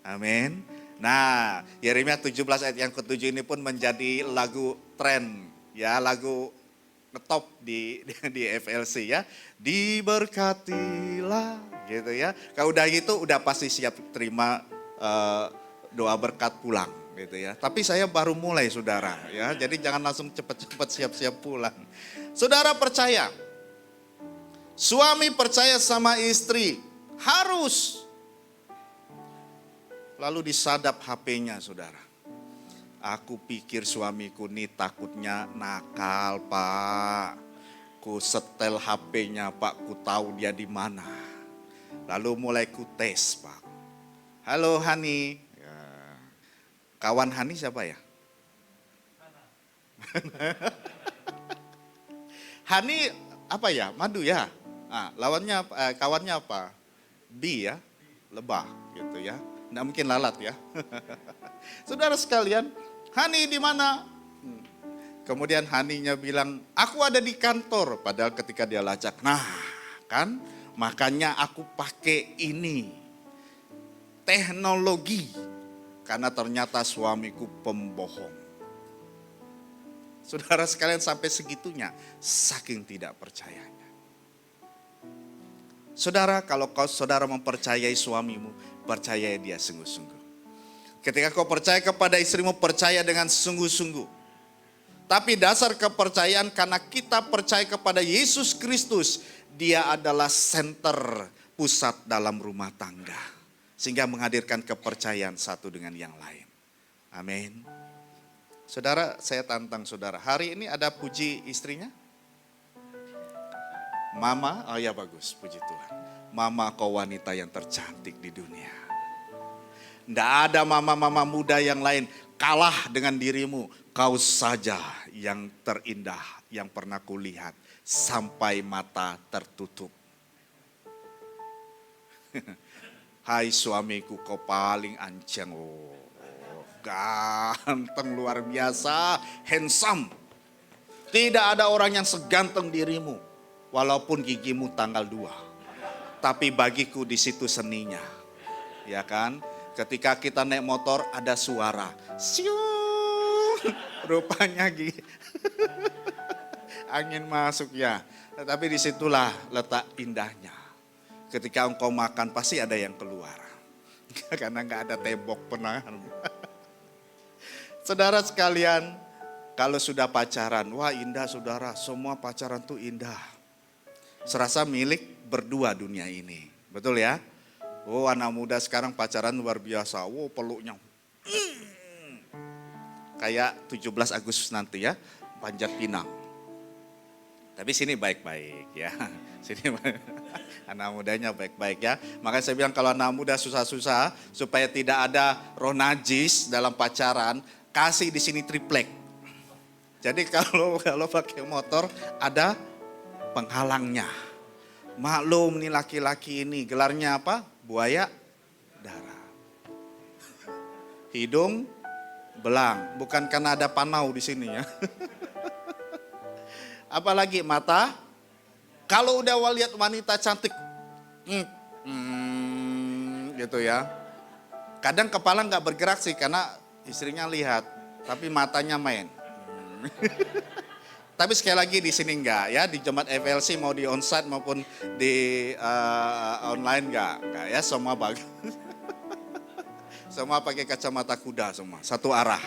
Amin. Nah, Yeremia 17 ayat yang ke-7 ini pun menjadi lagu tren, ya, lagu ngetop di FLC ya. Diberkatilah gitu ya. Kalau udah gitu udah pasti siap terima doa berkat pulang gitu ya. Tapi saya baru mulai saudara ya. Jadi jangan langsung cepat-cepat siap-siap pulang. Saudara percaya, suami percaya sama istri harus. Lalu disadap HP-nya saudara. Aku pikir suamiku nih takutnya nakal pak. Ku setel HP-nya pak, ku tahu dia di mana. Lalu mulai ku tes pak. Halo Hani. Ya. Kawan Hani siapa ya? Hani apa ya? Madu ya? Nah, lawannya kawannya apa? Bi ya? Lebah gitu ya. Nggak mungkin lalat ya. Saudara sekalian, Hani di mana? Kemudian Haninya bilang, aku ada di kantor. Padahal ketika dia lacak, nah kan makanya aku pakai ini. Teknologi. Karena ternyata suamiku pembohong. Saudara sekalian sampai segitunya, saking tidak percayanya. Saudara, kalau saudara mempercayai suamimu, percayai dia sungguh-sungguh. Ketika kau percaya kepada istrimu, percaya dengan sungguh-sungguh. Tapi dasar kepercayaan karena kita percaya kepada Yesus Kristus, dia adalah senter pusat dalam rumah tangga. Sehingga menghadirkan kepercayaan satu dengan yang lain. Amin. Saudara, saya tantang saudara. Hari ini ada puji istrinya? Mama, oh ya bagus, puji Tuhan. Mama kau wanita yang tercantik di dunia. Tidak ada mama-mama muda yang lain kalah dengan dirimu. Kau saja yang terindah yang pernah kulihat sampai mata tertutup. Hai suamiku kau paling ancang. Oh, ganteng luar biasa, handsome. Tidak ada orang yang seganteng dirimu. Walaupun gigimu tanggal 2. Tapi bagiku di situ seninya. Ya kan? Ketika kita naik motor ada suara. Siung. Rupanya angin masuk ya. Tetapi disitulah letak indahnya. Ketika engkau makan pasti ada yang keluar. Karena gak ada tembok penahan. Saudara sekalian, kalau sudah pacaran, wah indah saudara. Semua pacaran tuh indah. Serasa milik berdua dunia ini. Betul ya? Oh anak muda sekarang pacaran luar biasa. Wow peluknya. Kayak 17 Agustus nanti ya, Panjat Pinang. Tapi sini baik-baik ya. Sini anak mudanya baik-baik ya. Makanya saya bilang kalau anak muda susah-susah supaya tidak ada roh najis dalam pacaran, kasih di sini triplek. Jadi kalau pakai motor ada penghalangnya. Maklum nih laki-laki ini gelarnya apa? Buaya darat. Hidung belang, bukan karena ada panau di sini ya. Apalagi mata, kalau udah lihat wanita cantik, gitu ya. Kadang kepala nggak bergerak sih karena istrinya lihat, tapi matanya main. Tapi sekali lagi di sini enggak ya, di jemaat FLC mau di onsite maupun di online enggak ya, semua bagus. Semua pakai kacamata kuda semua, satu arah.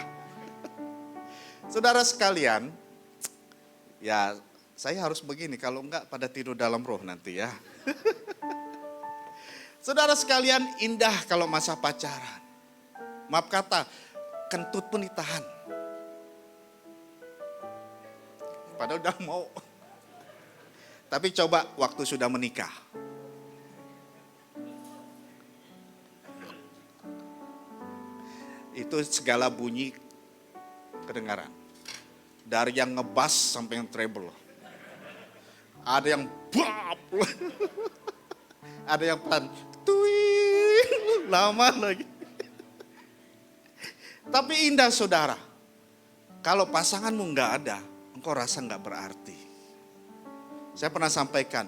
Saudara sekalian, ya saya harus begini, kalau enggak pada tidur dalam roh nanti ya. Saudara sekalian, indah kalau masa pacaran. Maaf kata, kentut pun ditahan. Padahal udah mau. Tapi coba waktu sudah menikah. Itu segala bunyi kedengaran. Dari yang ngebas sampai yang treble. Ada yang bap. Ada yang pelan. Tuing. Lama lagi. Tapi indah saudara. Kalau pasanganmu nggak ada, engkau rasa nggak berarti. Saya pernah sampaikan,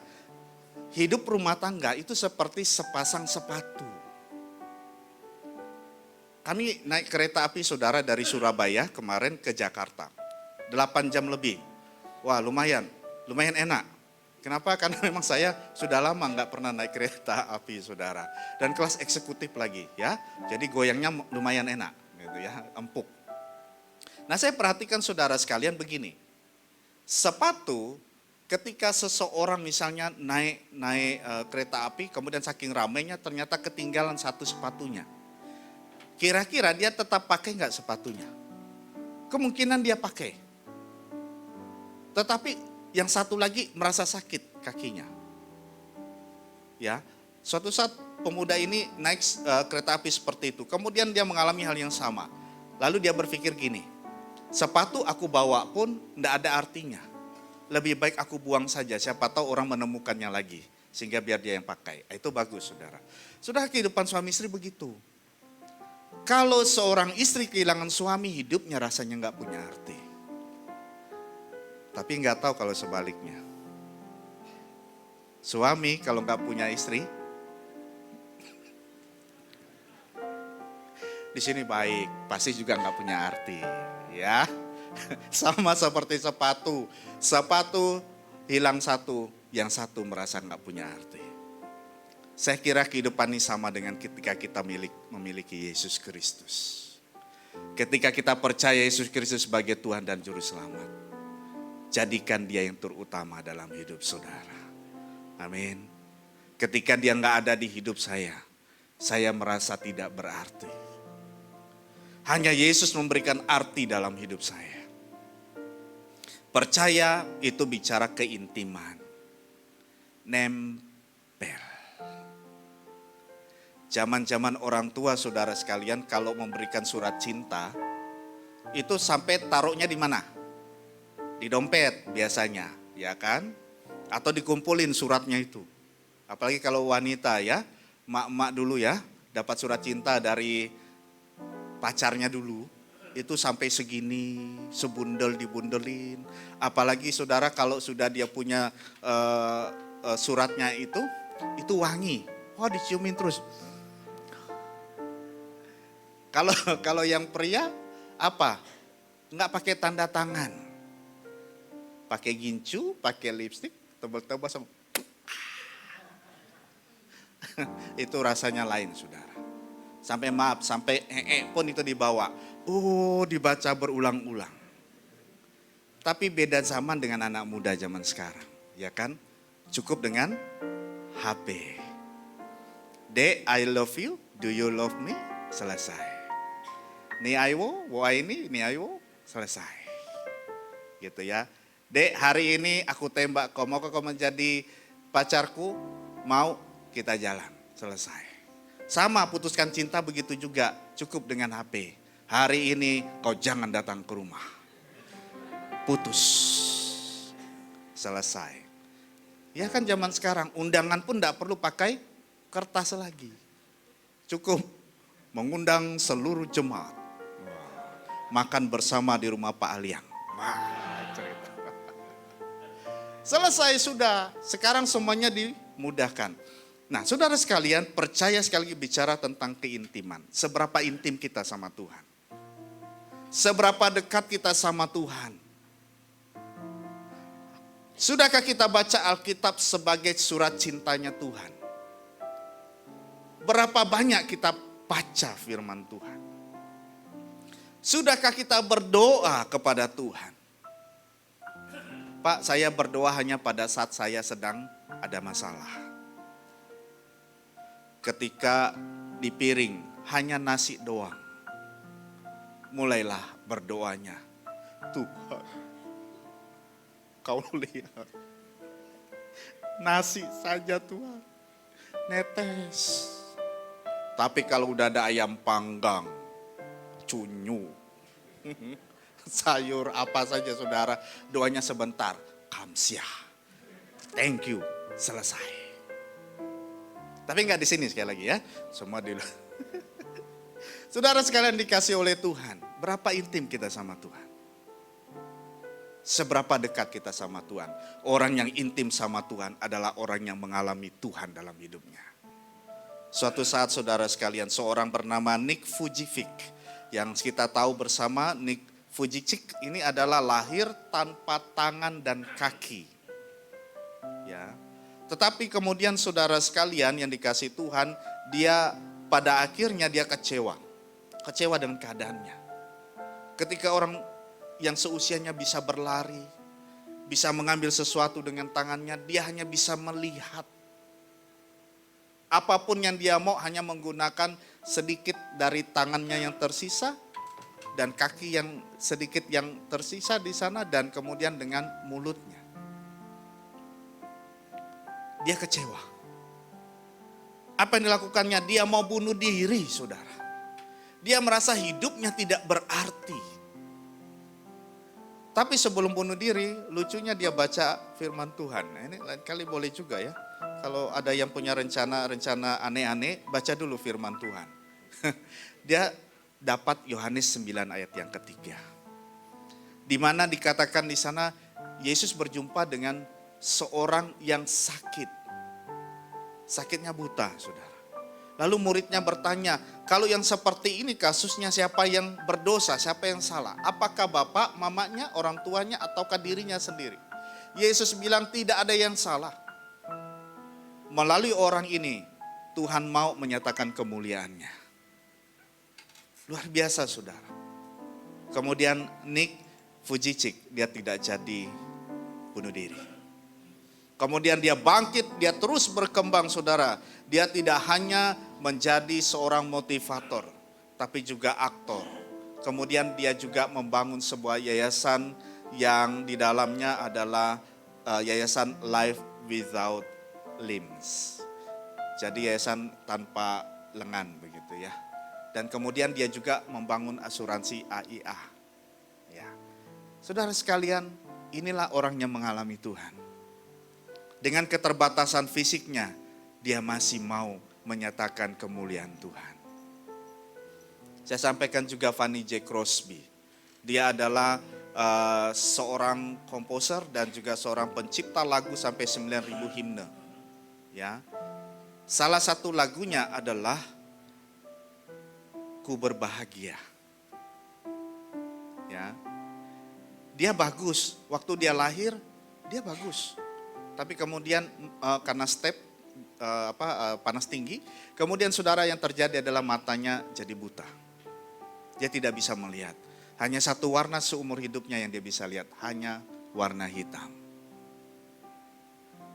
hidup rumah tangga itu seperti sepasang sepatu. Kami naik kereta api saudara dari Surabaya kemarin ke Jakarta. 8 jam lebih. Wah lumayan enak. Kenapa? Karena memang saya sudah lama nggak pernah naik kereta api saudara. Dan kelas eksekutif lagi ya. Jadi goyangnya lumayan enak gitu ya, empuk. Nah saya perhatikan saudara sekalian begini. Sepatu ketika seseorang misalnya naik kereta api kemudian saking ramainya ternyata ketinggalan satu sepatunya. Kira-kira dia tetap pakai nggak sepatunya? Kemungkinan dia pakai. Tetapi yang satu lagi merasa sakit kakinya. Ya, suatu saat pemuda ini naik kereta api seperti itu. Kemudian dia mengalami hal yang sama. Lalu dia berpikir gini, sepatu aku bawa pun tidak ada artinya. Lebih baik aku buang saja, siapa tahu orang menemukannya lagi. Sehingga biar dia yang pakai. Itu bagus saudara. Sudah kehidupan suami istri begitu. Kalau seorang istri kehilangan suami, hidupnya rasanya nggak punya arti. Tapi nggak tahu kalau sebaliknya. Suami kalau nggak punya istri, di sini baik, pasti juga nggak punya arti, ya. Sama seperti sepatu, sepatu hilang satu, yang satu merasa nggak punya arti. Saya kira kehidupan ini sama dengan ketika kita memiliki Yesus Kristus. Ketika kita percaya Yesus Kristus sebagai Tuhan dan Juru Selamat, jadikan Dia yang terutama dalam hidup saudara. Amin. Ketika Dia nggak ada di hidup saya merasa tidak berarti. Hanya Yesus memberikan arti dalam hidup saya. Percaya itu bicara keintiman. Nempel. Zaman-zaman orang tua saudara sekalian kalau memberikan surat cinta, itu sampai taruhnya di mana? Di dompet biasanya, ya kan? Atau dikumpulin suratnya itu. Apalagi kalau wanita ya, mak-mak dulu ya, dapat surat cinta dari pacarnya dulu, itu sampai segini, sebundel dibundelin. Apalagi saudara kalau sudah dia punya suratnya itu wangi. Wah diciumin terus. Kalau yang pria apa? Enggak pakai tanda tangan. Pakai gincu, pakai lipstik, tebal-tebal sama. Itu rasanya lain, saudara. Sampai pun itu dibawa. Oh, dibaca berulang-ulang. Tapi beda zaman dengan anak muda zaman sekarang, ya kan? Cukup dengan HP. Dek, I love you, do you love me? Selesai. Ni aiwo, wah ini, ni aiwo, selesai. Gitu ya. Dek, hari ini aku tembak kau, mau kau menjadi pacarku? Mau, kita jalan, selesai. Sama putuskan cinta begitu juga, cukup dengan HP. Hari ini kau jangan datang ke rumah. Putus. Selesai. Ya kan zaman sekarang, undangan pun tidak perlu pakai kertas lagi. Cukup mengundang seluruh jemaat. Makan bersama di rumah Pak Aliang. Wah, cerita. Selesai sudah, sekarang semuanya dimudahkan. Nah, saudara sekalian, percaya sekali lagi bicara tentang keintiman. Seberapa intim kita sama Tuhan? Seberapa dekat kita sama Tuhan? Sudahkah kita baca Alkitab sebagai surat cintanya Tuhan? Berapa banyak kita baca firman Tuhan? Sudahkah kita berdoa kepada Tuhan? Pak, saya berdoa hanya pada saat saya sedang ada masalah. Ketika di piring hanya nasi doang, mulailah berdoanya. Tuhan, kau lihat, nasi saja Tuhan, netes. Tapi kalau udah ada ayam panggang, cunyu, sayur apa saja saudara, doanya sebentar, kamsiah, thank you, selesai. Tapi enggak di sini sekali lagi ya, semua dulu. Saudara sekalian dikasih oleh Tuhan, berapa intim kita sama Tuhan? Seberapa dekat kita sama Tuhan? Orang yang intim sama Tuhan adalah orang yang mengalami Tuhan dalam hidupnya. Suatu saat saudara sekalian, seorang bernama Nick Vujicic, yang kita tahu bersama, Nick Vujicic ini adalah lahir tanpa tangan dan kaki. Ya. Tetapi kemudian saudara sekalian yang dikasih Tuhan, dia pada akhirnya dia kecewa. Kecewa dengan keadaannya. Ketika orang yang seusianya bisa berlari, bisa mengambil sesuatu dengan tangannya, dia hanya bisa melihat. Apapun yang dia mau hanya menggunakan sedikit dari tangannya yang tersisa dan kaki yang sedikit yang tersisa di sana dan kemudian dengan mulutnya. Dia kecewa. Apa yang dilakukannya? Dia mau bunuh diri, saudara. Dia merasa hidupnya tidak berarti. Tapi sebelum bunuh diri, lucunya dia baca firman Tuhan. Nah, ini lain kali boleh juga ya. Kalau ada yang punya rencana aneh-aneh, baca dulu firman Tuhan. Dia dapat Yohanes 9 ayat yang ketiga. Di mana dikatakan di sana, Yesus berjumpa dengan seorang yang sakit. Sakitnya buta, saudara. Lalu muridnya bertanya, kalau yang seperti ini kasusnya siapa yang berdosa, siapa yang salah? Apakah bapak, mamanya, orang tuanya, ataukah dirinya sendiri? Yesus bilang tidak ada yang salah. Melalui orang ini, Tuhan mau menyatakan kemuliaannya. Luar biasa, saudara. Kemudian Nick Vujicic, dia tidak jadi bunuh diri. Kemudian dia bangkit, dia terus berkembang, saudara. Dia tidak hanya menjadi seorang motivator, tapi juga aktor. Kemudian dia juga membangun sebuah yayasan yang di dalamnya adalah yayasan Life Without Limbs. Jadi yayasan tanpa lengan begitu ya. Dan kemudian dia juga membangun asuransi AIA. Ya. Saudara sekalian, inilah orang yang mengalami Tuhan. Dengan keterbatasan fisiknya, dia masih mau menyatakan kemuliaan Tuhan. Saya sampaikan juga Fanny J. Crosby. Dia adalah seorang komposer dan juga seorang pencipta lagu sampai 9.000 himne. Ya. Salah satu lagunya adalah Ku Berbahagia. Ya. Dia bagus, waktu dia lahir dia bagus. Tapi kemudian karena panas tinggi, kemudian saudara yang terjadi adalah matanya jadi buta. Dia tidak bisa melihat. Hanya satu warna seumur hidupnya yang dia bisa lihat, hanya warna hitam.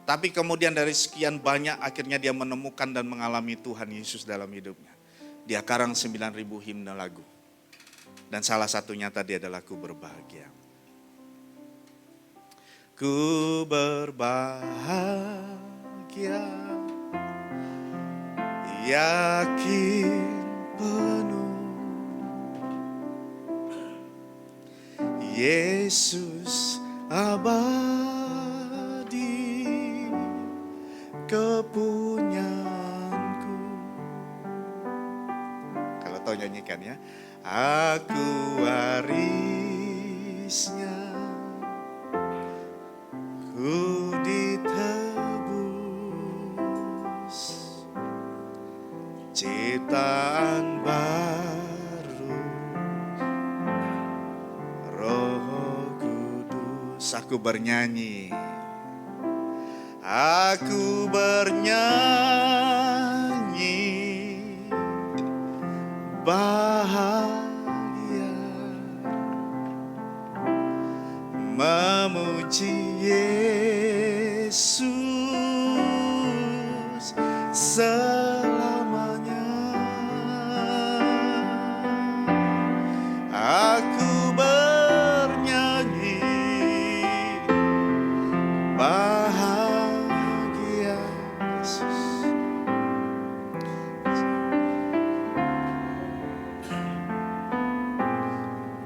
Tapi kemudian dari sekian banyak akhirnya dia menemukan dan mengalami Tuhan Yesus dalam hidupnya. Dia karang 9.000 himne lagu. Dan salah satunya tadi adalah Ku Berbahagia. ku berbahagia, yakin penuh Yesus abadi kepunyaanku. Kalau tahu nyanyikan ya. Aku warisnya, ku ditebus, ciptaan baru, Roh Kudus. Aku bernyanyi, aku bernyanyi bahagia, memuji Yesus selamanya. Aku bernyanyi bahagia Yesus.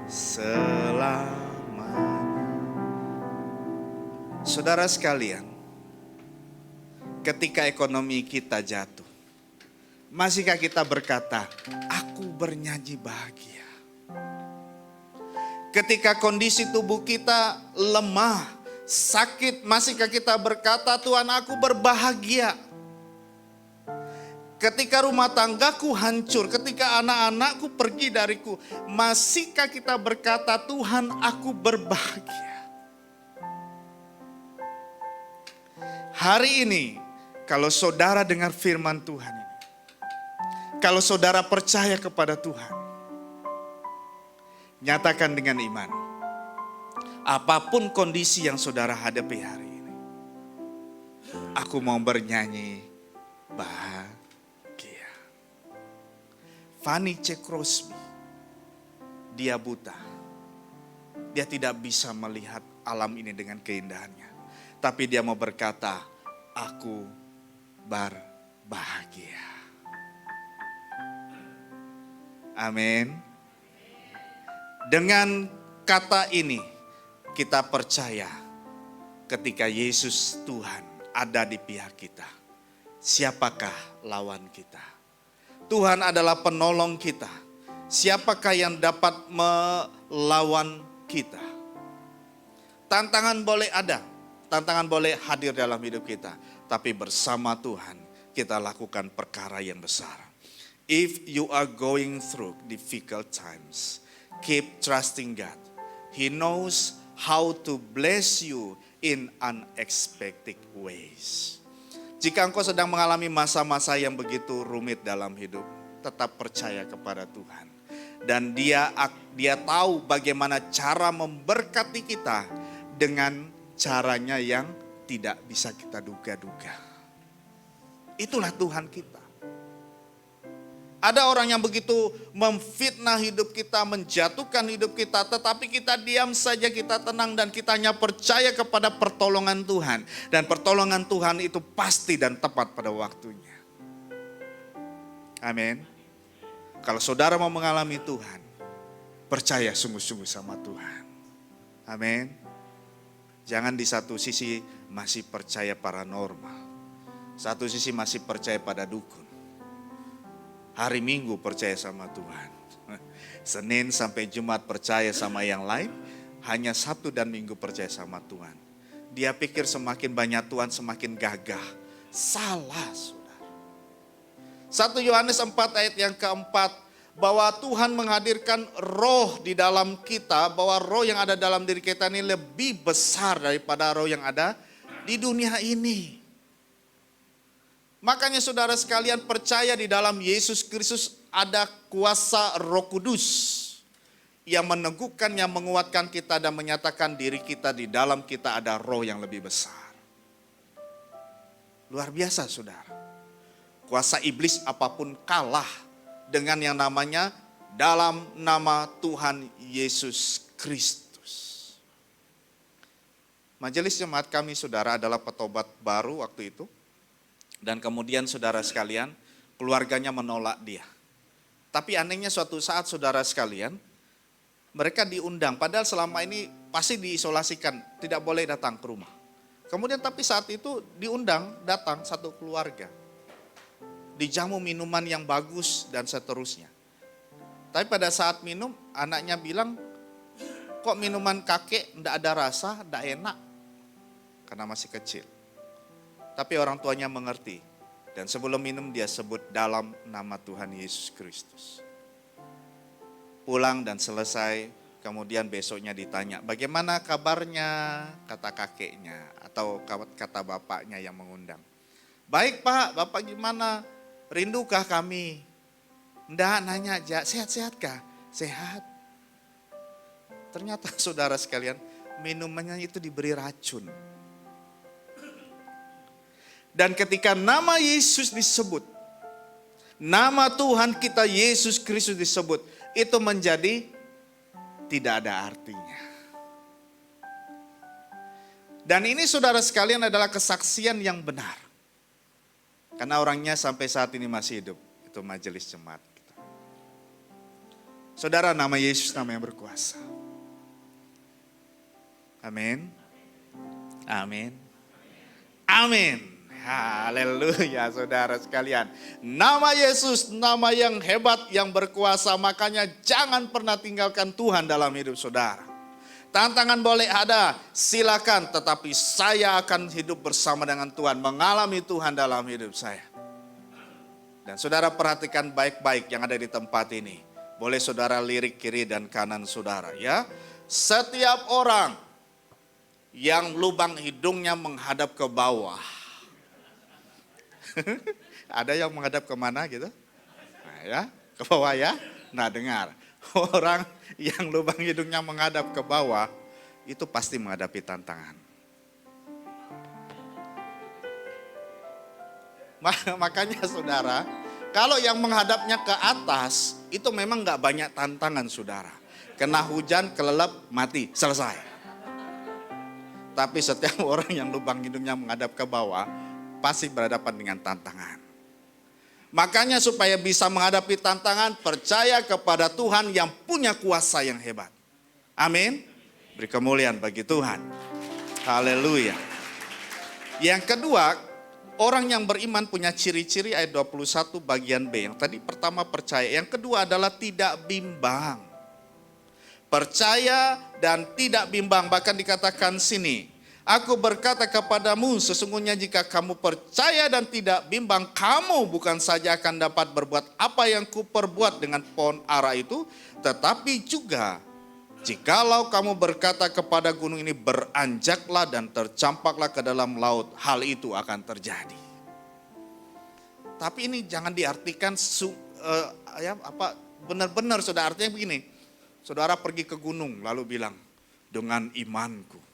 Selamanya. Saudara sekalian, ketika ekonomi kita jatuh, masihkah kita berkata, aku bernyanyi bahagia? Ketika kondisi tubuh kita lemah, sakit, masihkah kita berkata, Tuhan aku berbahagia? Ketika rumah tanggaku hancur, ketika anak-anakku pergi dariku, masihkah kita berkata, Tuhan aku berbahagia? Hari ini, kalau saudara dengar firman Tuhan ini, kalau saudara percaya kepada Tuhan, nyatakan dengan iman, apapun kondisi yang saudara hadapi hari ini, aku mau bernyanyi bahagia. Fanny C. Crosby, dia buta. Dia tidak bisa melihat alam ini dengan keindahannya. Tapi dia mau berkata, aku berbahagia. Amin. Dengan kata ini, kita percaya ketika Yesus Tuhan ada di pihak kita. Siapakah lawan kita? Tuhan adalah penolong kita. Siapakah yang dapat melawan kita? Tantangan boleh ada, tantangan boleh hadir dalam hidup kita. Tapi bersama Tuhan kita lakukan perkara yang besar. If you are going through difficult times, keep trusting God. He knows how to bless you in unexpected ways. Jika engkau sedang mengalami masa-masa yang begitu rumit dalam hidup, tetap percaya kepada Tuhan. Dan dia tahu bagaimana cara memberkati kita dengan caranya yang tidak bisa kita duga-duga. Itulah Tuhan kita. Ada orang yang begitu memfitnah hidup kita, menjatuhkan hidup kita, tetapi kita diam saja, kita tenang dan kita hanya percaya kepada pertolongan Tuhan. Dan pertolongan Tuhan itu pasti dan tepat pada waktunya. Amin. Kalau saudara mau mengalami Tuhan, percaya sungguh-sungguh sama Tuhan. Amin. Jangan di satu sisi masih percaya paranormal, satu sisi masih percaya pada dukun. Hari Minggu percaya sama Tuhan. Senin sampai Jumat percaya sama yang lain. Hanya Sabtu dan Minggu percaya sama Tuhan. Dia pikir semakin banyak Tuhan semakin gagah. Salah, saudara. 1 Yohanes 4 ayat yang keempat. Bahwa Tuhan menghadirkan roh di dalam kita. Bahwa roh yang ada dalam diri kita ini lebih besar daripada roh yang ada di dunia ini. Makanya saudara sekalian percaya di dalam Yesus Kristus ada kuasa Roh Kudus yang meneguhkan, yang menguatkan kita dan menyatakan diri kita di dalam kita ada roh yang lebih besar. Luar biasa saudara. Kuasa iblis apapun kalah dengan yang namanya dalam nama Tuhan Yesus Kristus. Majelis jemaat kami saudara adalah petobat baru waktu itu. Dan kemudian saudara sekalian, keluarganya menolak dia. Tapi anehnya suatu saat saudara sekalian, mereka diundang. Padahal selama ini pasti diisolasikan, tidak boleh datang ke rumah. Kemudian tapi saat itu diundang datang satu keluarga. Dijamu minuman yang bagus dan seterusnya. Tapi pada saat minum, anaknya bilang, kok minuman kakek tidak ada rasa, tidak enak. Karena masih kecil. Tapi orang tuanya mengerti. Dan sebelum minum dia sebut dalam nama Tuhan Yesus Kristus. Pulang dan selesai, kemudian besoknya ditanya, bagaimana kabarnya, kata kakeknya atau kata bapaknya yang mengundang. Baik Pak, Bapak gimana? Rindukah kami? Enggak, nanya aja, sehat-sehat kah? Sehat. Ternyata saudara sekalian, minumannya itu diberi racun. Dan ketika nama Yesus disebut, nama Tuhan kita Yesus Kristus disebut, itu menjadi tidak ada artinya. Dan ini saudara sekalian adalah kesaksian yang benar. Karena orangnya sampai saat ini masih hidup, itu majelis jemaat kita. Saudara, nama Yesus nama yang berkuasa. Amin. Amin. Amin. Haleluya saudara sekalian. Nama Yesus nama yang hebat, yang berkuasa. Makanya jangan pernah tinggalkan Tuhan dalam hidup saudara. Tantangan boleh ada, silakan. Tetapi saya akan hidup bersama dengan Tuhan. Mengalami Tuhan dalam hidup saya. Dan saudara perhatikan baik-baik yang ada di tempat ini. Boleh saudara lirik kiri dan kanan saudara ya. Setiap orang yang lubang hidungnya menghadap ke bawah. Ada yang menghadap kemana gitu? Nah, ya, ke bawah ya. Nah dengar, orang yang lubang hidungnya menghadap ke bawah itu pasti menghadapi tantangan. Makanya saudara, kalau yang menghadapnya ke atas itu memang gak banyak tantangan saudara. Kena hujan, kelelep, mati, selesai. Tapi setiap orang yang lubang hidungnya menghadap ke bawah pasti berhadapan dengan tantangan. Makanya supaya bisa menghadapi tantangan, percaya kepada Tuhan yang punya kuasa yang hebat. Amin. Beri kemuliaan bagi Tuhan. Haleluya. Yang kedua, orang yang beriman punya ciri-ciri ayat 21 bagian B. Yang tadi pertama percaya, yang kedua adalah tidak bimbang. Percaya dan tidak bimbang, bahkan dikatakan sini. Aku berkata kepadamu, sesungguhnya jika kamu percaya dan tidak bimbang, kamu bukan saja akan dapat berbuat apa yang kuperbuat dengan pohon ara itu, tetapi juga jikalau kamu berkata kepada gunung ini, beranjaklah dan tercampaklah ke dalam laut, hal itu akan terjadi. Tapi ini jangan diartikan benar-benar, saudara, artinya begini. Saudara pergi ke gunung lalu bilang, dengan imanku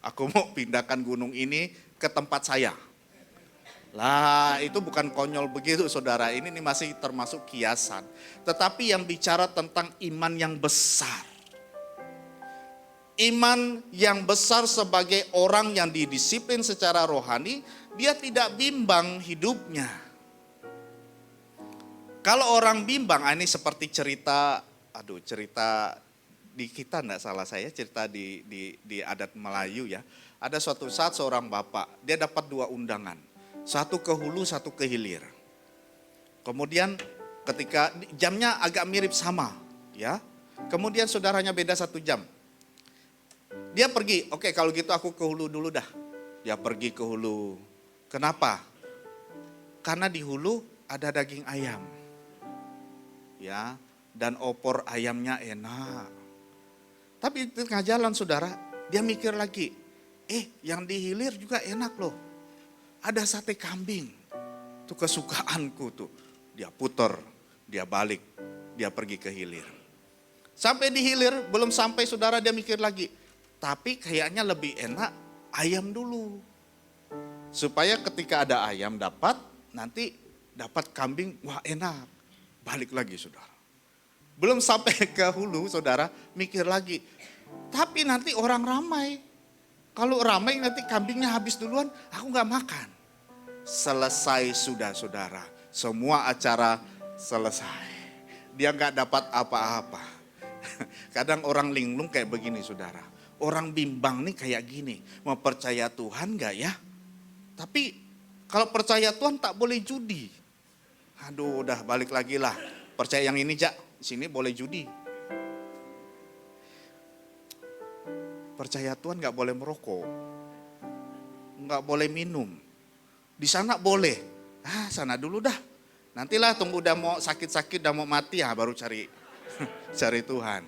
aku mau pindahkan gunung ini ke tempat saya. Lah itu bukan konyol begitu saudara, ini masih termasuk kiasan. Tetapi yang bicara tentang iman yang besar. Iman yang besar sebagai orang yang didisiplin secara rohani, dia tidak bimbang hidupnya. Kalau orang bimbang, ini seperti cerita di kita enggak salah saya, cerita di adat Melayu ya. Ada suatu saat seorang bapak, dia dapat 2 undangan. Satu ke hulu, satu ke hilir. Kemudian ketika jamnya agak mirip sama ya. Kemudian saudaranya beda 1 jam. Dia pergi, oke kalau gitu aku ke hulu dulu dah. Dia pergi ke hulu. Kenapa? Karena di hulu ada daging ayam. Ya, dan opor ayamnya enak. Tapi di tengah jalan saudara, dia mikir lagi, yang di hilir juga enak loh. Ada sate kambing, itu kesukaanku tuh. Dia putar, dia balik, dia pergi ke hilir. Sampai di hilir, belum sampai saudara dia mikir lagi. Tapi kayaknya lebih enak ayam dulu. Supaya ketika ada ayam dapat, nanti dapat kambing, wah enak. Balik lagi saudara. Belum sampai ke hulu saudara, mikir lagi. Tapi nanti orang ramai. Kalau ramai nanti kambingnya habis duluan, aku nggak makan. Selesai sudah saudara, semua acara selesai. Dia nggak dapat apa-apa. Kadang orang linglung kayak begini saudara. Orang bimbang nih kayak gini, mau percaya Tuhan nggak ya? Tapi kalau percaya Tuhan tak boleh judi. Aduh udah balik lagi lah. Percaya yang ini Jak, sini boleh judi. Percaya Tuhan nggak boleh merokok, nggak boleh minum. Di sana boleh, sana dulu dah. Nantilah tunggu udah mau sakit-sakit, udah mau mati ya baru cari cari Tuhan.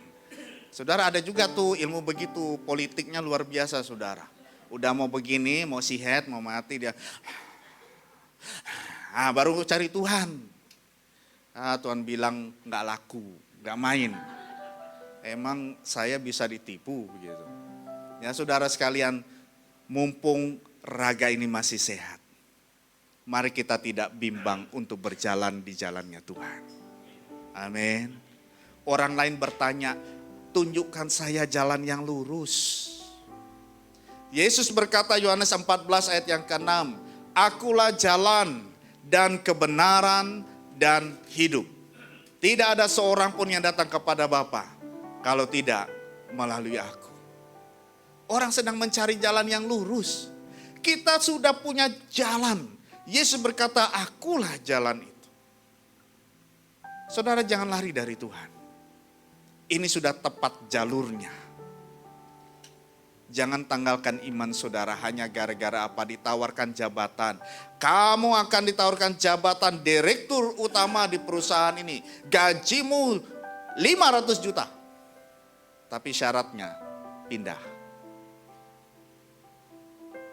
Saudara ada juga tuh ilmu begitu, politiknya luar biasa saudara. Udah mau begini, mau sihat, mau mati dia. Baru cari Tuhan. Tuhan bilang nggak laku, nggak main. Emang saya bisa ditipu gitu. Ya saudara sekalian, mumpung raga ini masih sehat, mari kita tidak bimbang untuk berjalan di jalannya Tuhan. Amin. Orang lain bertanya, tunjukkan saya jalan yang lurus. Yesus berkata Yohanes 14 ayat yang ke-6, akulah jalan dan kebenaran dan hidup. Tidak ada seorang pun yang datang kepada Bapa kalau tidak melalui aku. Orang sedang mencari jalan yang lurus. Kita sudah punya jalan. Yesus berkata, akulah jalan itu. Saudara jangan lari dari Tuhan. Ini sudah tepat jalurnya. Jangan tanggalkan iman saudara hanya gara-gara apa ditawarkan jabatan. Kamu akan ditawarkan jabatan direktur utama di perusahaan ini. Gajimu 500 juta. Tapi syaratnya pindah.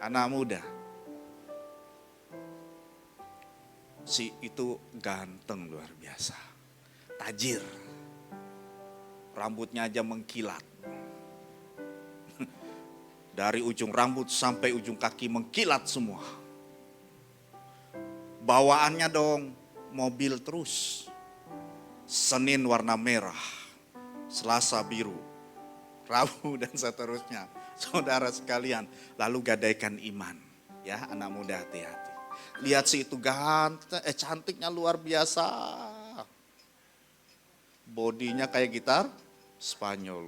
Anak muda, si itu ganteng luar biasa, tajir, rambutnya aja mengkilat, dari ujung rambut sampai ujung kaki mengkilat semua. Bawaannya dong mobil terus, Senin warna merah, Selasa biru, Rabu dan seterusnya. Saudara sekalian, lalu gadaikan iman. Ya, anak muda hati-hati. Lihat si itu ganteng, cantiknya luar biasa. Bodinya kayak gitar Spanyol.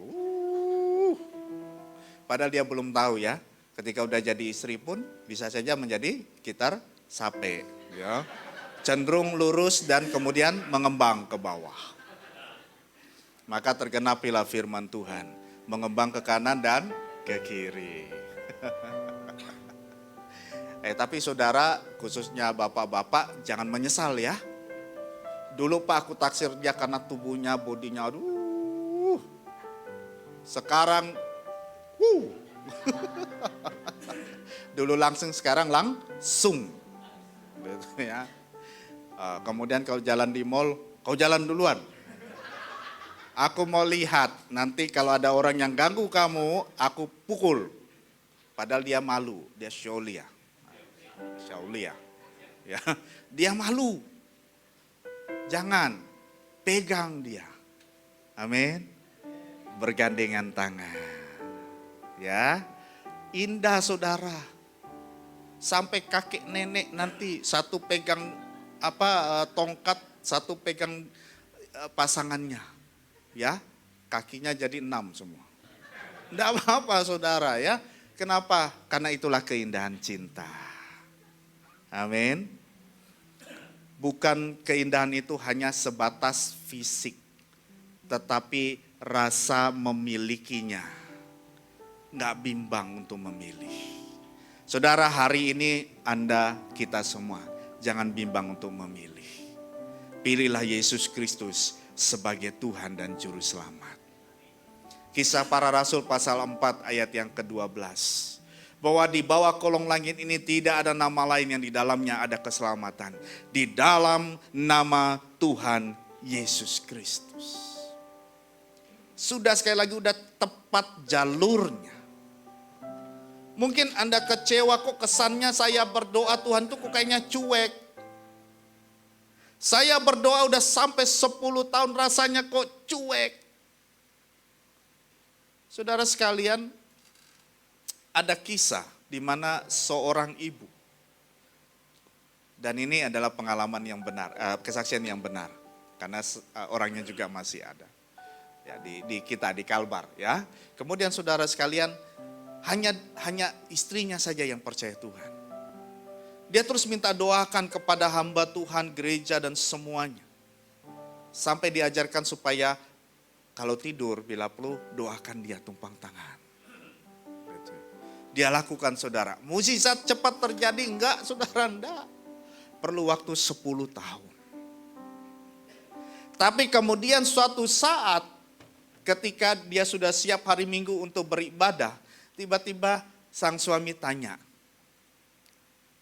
Padahal dia belum tahu ya, ketika udah jadi istri pun bisa saja menjadi gitar sape. Ya. Cenderung lurus dan kemudian mengembang ke bawah. Maka tergenapilah firman Tuhan, mengembang ke kanan dan ke kiri. Tapi saudara, khususnya bapak-bapak jangan menyesal ya. Dulu Pak aku taksir dia karena tubuhnya, bodinya aduh. Sekarang dulu langsung, sekarang langsung. Gitu ya. Kemudian kalau jalan di mall, kau jalan duluan. Aku mau lihat, nanti kalau ada orang yang ganggu kamu, aku pukul. Padahal dia malu, dia Shaulia. Ya, dia malu. Jangan, pegang dia. Amin. Bergandengan tangan. Ya, indah saudara. Sampai kakek nenek nanti satu pegang tongkat, satu pegang pasangannya. Ya, kakinya jadi 6 semua. Tidak apa-apa saudara ya. Kenapa? Karena itulah keindahan cinta. Amin. Bukan keindahan itu hanya sebatas fisik, tetapi rasa memilikinya. Nggak bimbang untuk memilih. Saudara, hari ini Anda, kita semua, jangan bimbang untuk memilih. Pilihlah Yesus Kristus sebagai Tuhan dan Juru Selamat. Kisah Para Rasul pasal 4 ayat yang ke-12. Bahwa di bawah kolong langit ini tidak ada nama lain yang di dalamnya ada keselamatan. Di dalam nama Tuhan Yesus Kristus. Sudah sekali lagi udah tepat jalurnya. Mungkin Anda kecewa kok kesannya saya berdoa Tuhan tuh kok kayaknya cuek. Saya berdoa udah sampai 10 tahun rasanya kok cuek. Saudara sekalian, ada kisah di mana seorang ibu, dan ini adalah pengalaman yang benar, kesaksian yang benar, karena orangnya juga masih ada ya, di kita di Kalbar ya. Kemudian saudara sekalian, hanya istrinya saja yang percaya Tuhan. Dia terus minta doakan kepada hamba Tuhan, gereja dan semuanya. Sampai diajarkan supaya kalau tidur bila perlu doakan dia tumpang tangan. Gitu. Dia lakukan saudara. Mukjizat cepat terjadi? Enggak saudara, enggak. Perlu waktu 10 tahun. Tapi kemudian suatu saat ketika dia sudah siap hari Minggu untuk beribadah, tiba-tiba sang suami tanya,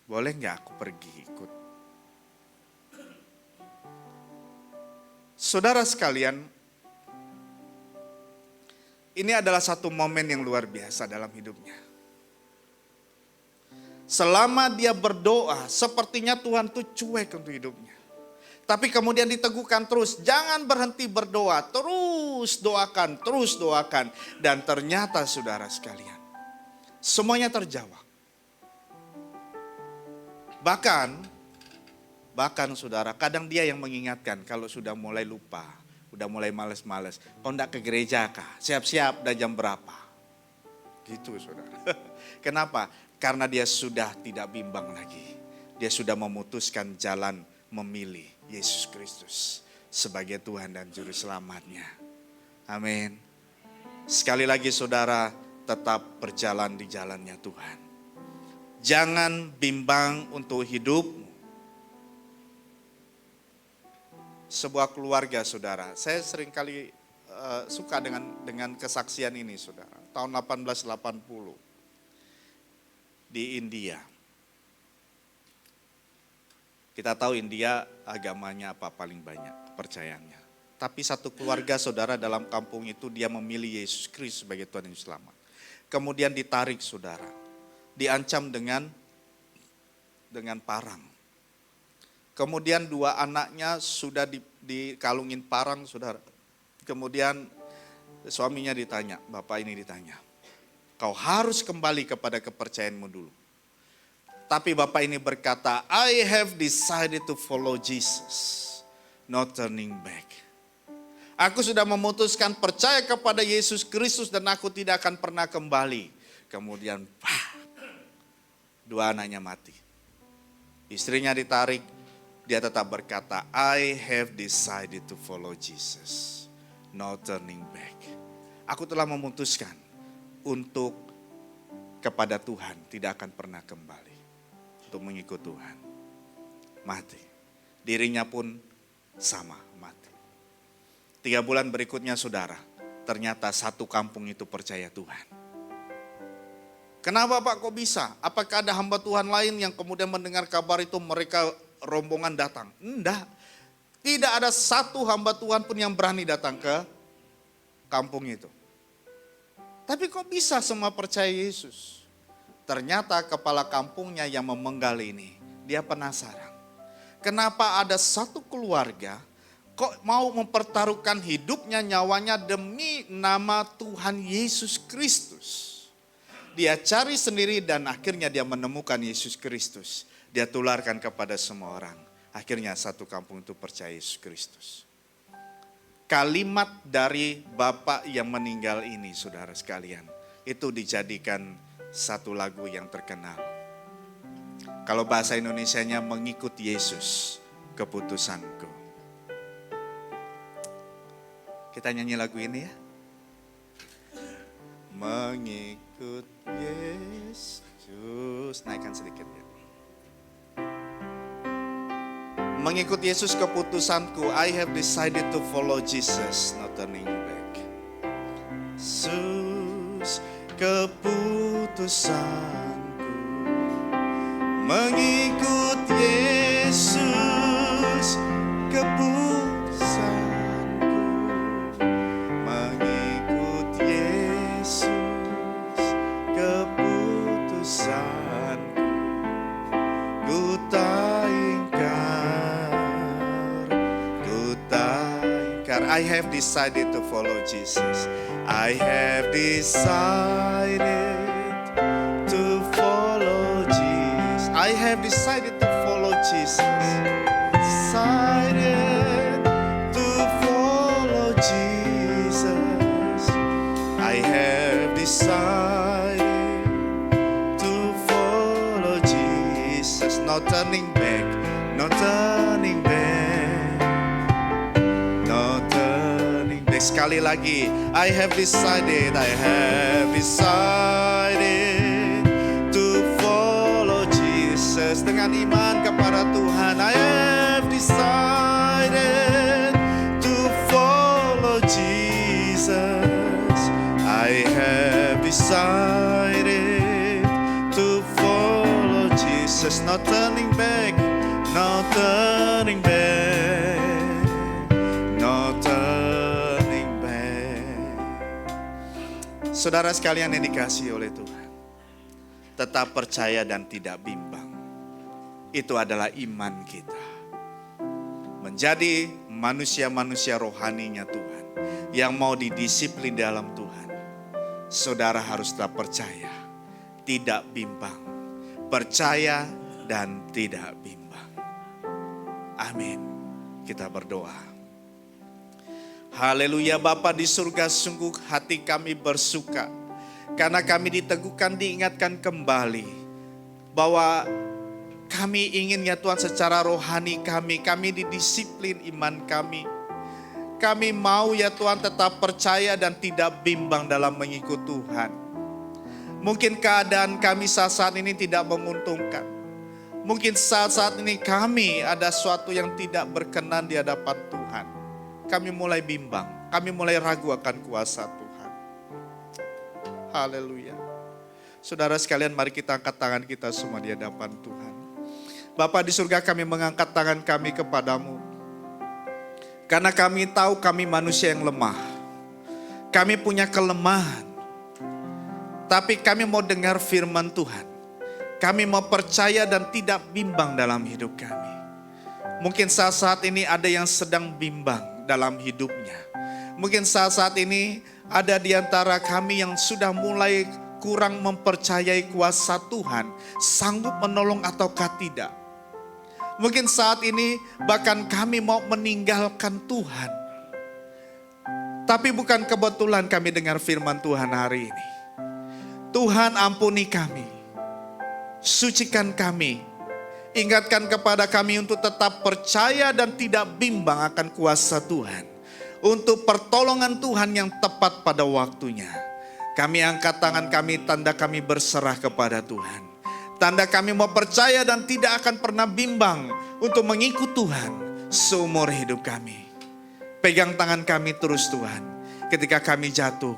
boleh nggak aku pergi ikut? Saudara sekalian, ini adalah satu momen yang luar biasa dalam hidupnya. Selama dia berdoa, sepertinya Tuhan tuh cuek untuk hidupnya. Tapi kemudian diteguhkan terus, jangan berhenti berdoa, terus doakan. Dan ternyata saudara sekalian, semuanya terjawab. Bahkan saudara, kadang dia yang mengingatkan kalau sudah mulai lupa, udah mulai males-males. Kau enggak ke gereja kah? Siap-siap, udah jam berapa? Gitu saudara. Kenapa? Karena dia sudah tidak bimbang lagi. Dia sudah memutuskan jalan memilih Yesus Kristus sebagai Tuhan dan Juru Selamatnya. Amin. Sekali lagi saudara, tetap berjalan di jalannya Tuhan. Jangan bimbang untuk hidupmu. Sebuah keluarga saudara, saya seringkali suka dengan kesaksian ini saudara. Tahun 1880 di India. Kita tahu India agamanya apa paling banyak, kepercayaannya. Tapi satu keluarga saudara dalam kampung itu dia memilih Yesus Kristus sebagai Tuhan dan Selamat. Kemudian ditarik saudara, diancam dengan parang. Kemudian 2 anaknya sudah dikalungin parang saudara. Kemudian suaminya ditanya, bapak ini ditanya, kau harus kembali kepada kepercayaanmu dulu. Tapi bapak ini berkata, I have decided to follow Jesus, not turning back. Aku sudah memutuskan percaya kepada Yesus Kristus dan aku tidak akan pernah kembali. Kemudian 2 anaknya mati. Istrinya ditarik, dia tetap berkata, I have decided to follow Jesus, not turning back. Aku telah memutuskan untuk kepada Tuhan tidak akan pernah kembali. Untuk mengikut Tuhan. Mati. Dirinya pun sama mati. 3 bulan berikutnya saudara, ternyata satu kampung itu percaya Tuhan. Kenapa Pak kok bisa? Apakah ada hamba Tuhan lain yang kemudian mendengar kabar itu mereka rombongan datang? Enggak. Tidak ada satu hamba Tuhan pun yang berani datang ke kampung itu. Tapi kok bisa semua percaya Yesus? Ternyata kepala kampungnya yang memenggal ini, dia penasaran. Kenapa ada satu keluarga kok mau mempertaruhkan hidupnya, nyawanya demi nama Tuhan Yesus Kristus. Dia cari sendiri dan akhirnya dia menemukan Yesus Kristus. Dia tularkan kepada semua orang. Akhirnya satu kampung itu percaya Yesus Kristus. Kalimat dari Bapak yang meninggal ini saudara sekalian, itu dijadikan satu lagu yang terkenal. Kalau bahasa Indonesianya mengikut Yesus, keputusanku. Kita nyanyi lagu ini ya. Mengikut Yesus. Naikkan sedikit ya. Mengikut Yesus keputusanku. I have decided to follow Jesus, not turning back. Yesus keputusanku, mengikut Yesus keputusanku, mengikut Yesus keputusanku, ku tak ingkar, I have decided to follow Jesus. I have decided I have decided to follow Jesus. Decided to follow Jesus. I have decided to follow Jesus. No turning back, no turning back, no turning back. Sekali lagi, I have decided to follow Jesus. Dengan iman kepada Tuhan, I have decided to follow Jesus. I have decided to follow Jesus. No turning back, no turning back, no turning back. Saudara sekalian yang dikasihi oleh Tuhan, tetap percaya dan tidak bimbang. Itu adalah iman kita. Menjadi manusia-manusia rohaninya Tuhan, yang mau didisiplin dalam Tuhan. Saudara harus tetap percaya, tidak bimbang. Percaya dan tidak bimbang. Amin. Kita berdoa. Haleluya. Bapa di surga, sungguh hati kami bersuka karena kami diteguhkan, diingatkan kembali bahwa kami ingin ya Tuhan secara rohani kami didisiplin iman kami. Kami mau ya Tuhan tetap percaya dan tidak bimbang dalam mengikut Tuhan. Mungkin keadaan kami saat ini tidak menguntungkan. Mungkin saat ini kami ada sesuatu yang tidak berkenan di hadapan Tuhan. Kami mulai bimbang, kami mulai ragu akan kuasa Tuhan. Haleluya. Saudara sekalian, mari kita angkat tangan kita semua di hadapan Tuhan. Bapa di surga, kami mengangkat tangan kami kepadamu. Karena kami tahu kami manusia yang lemah. Kami punya kelemahan. Tapi kami mau dengar firman Tuhan. Kami mau percaya dan tidak bimbang dalam hidup kami. Mungkin saat ini ada yang sedang bimbang dalam hidupnya. Mungkin saat ini ada di antara kami yang sudah mulai kurang mempercayai kuasa Tuhan, sanggup menolong ataukah tidak. Mungkin saat ini bahkan kami mau meninggalkan Tuhan. Tapi bukan kebetulan kami dengar firman Tuhan hari ini. Tuhan ampuni kami, sucikan kami, ingatkan kepada kami untuk tetap percaya dan tidak bimbang akan kuasa Tuhan. Untuk pertolongan Tuhan yang tepat pada waktunya. Kami angkat tangan kami, tanda kami berserah kepada Tuhan. Tanda kami mau percaya dan tidak akan pernah bimbang untuk mengikut Tuhan seumur hidup kami. Pegang tangan kami terus Tuhan. Ketika kami jatuh,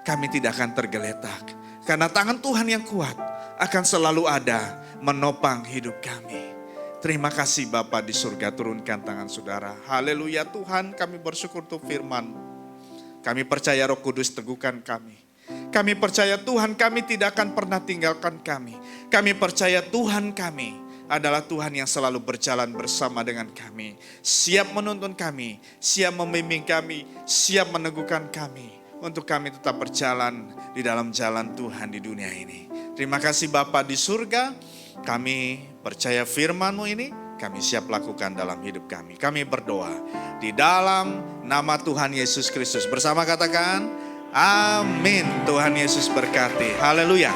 kami tidak akan tergeletak. Karena tangan Tuhan yang kuat akan selalu ada menopang hidup kami. Terima kasih Bapa di surga, turunkan tangan saudara. Haleluya Tuhan, kami bersyukur untuk firman. Kami percaya Roh Kudus teguhkan kami. Kami percaya Tuhan kami tidak akan pernah tinggalkan kami. Kami percaya Tuhan kami adalah Tuhan yang selalu berjalan bersama dengan kami. Siap menuntun kami, siap membimbing kami, siap meneguhkan kami. Untuk kami tetap berjalan di dalam jalan Tuhan di dunia ini. Terima kasih Bapa di surga, kami percaya firman-Mu ini, kami siap lakukan dalam hidup kami. Kami berdoa di dalam nama Tuhan Yesus Kristus. Bersama katakan, amin. Tuhan Yesus berkati. Haleluya.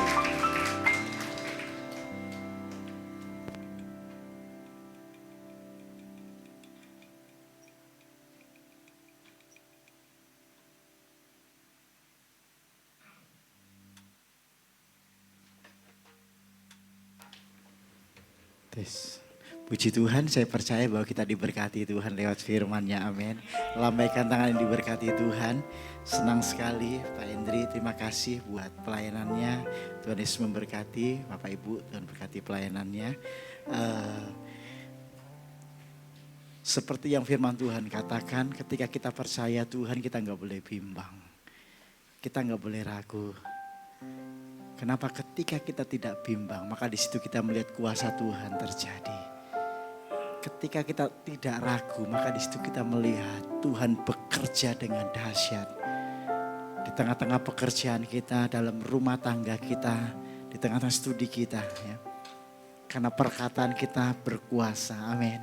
Puji Tuhan, saya percaya bahwa kita diberkati Tuhan lewat firman-Nya, amin. Lambaikan tangan yang diberkati Tuhan. Senang sekali Pak Hendri, terima kasih buat pelayanannya. Tuhan Yesus memberkati, Bapak Ibu, Tuhan berkati pelayanannya. Seperti yang firman Tuhan katakan, ketika kita percaya Tuhan, kita nggak boleh bimbang. Kita nggak boleh ragu. Kenapa? Ketika kita tidak bimbang, maka di situ kita melihat kuasa Tuhan terjadi. Ketika kita tidak ragu, maka di situ kita melihat Tuhan bekerja dengan dahsyat. Di tengah-tengah pekerjaan kita, dalam rumah tangga kita, di tengah-tengah studi kita. Ya. Karena perkataan kita berkuasa, amin.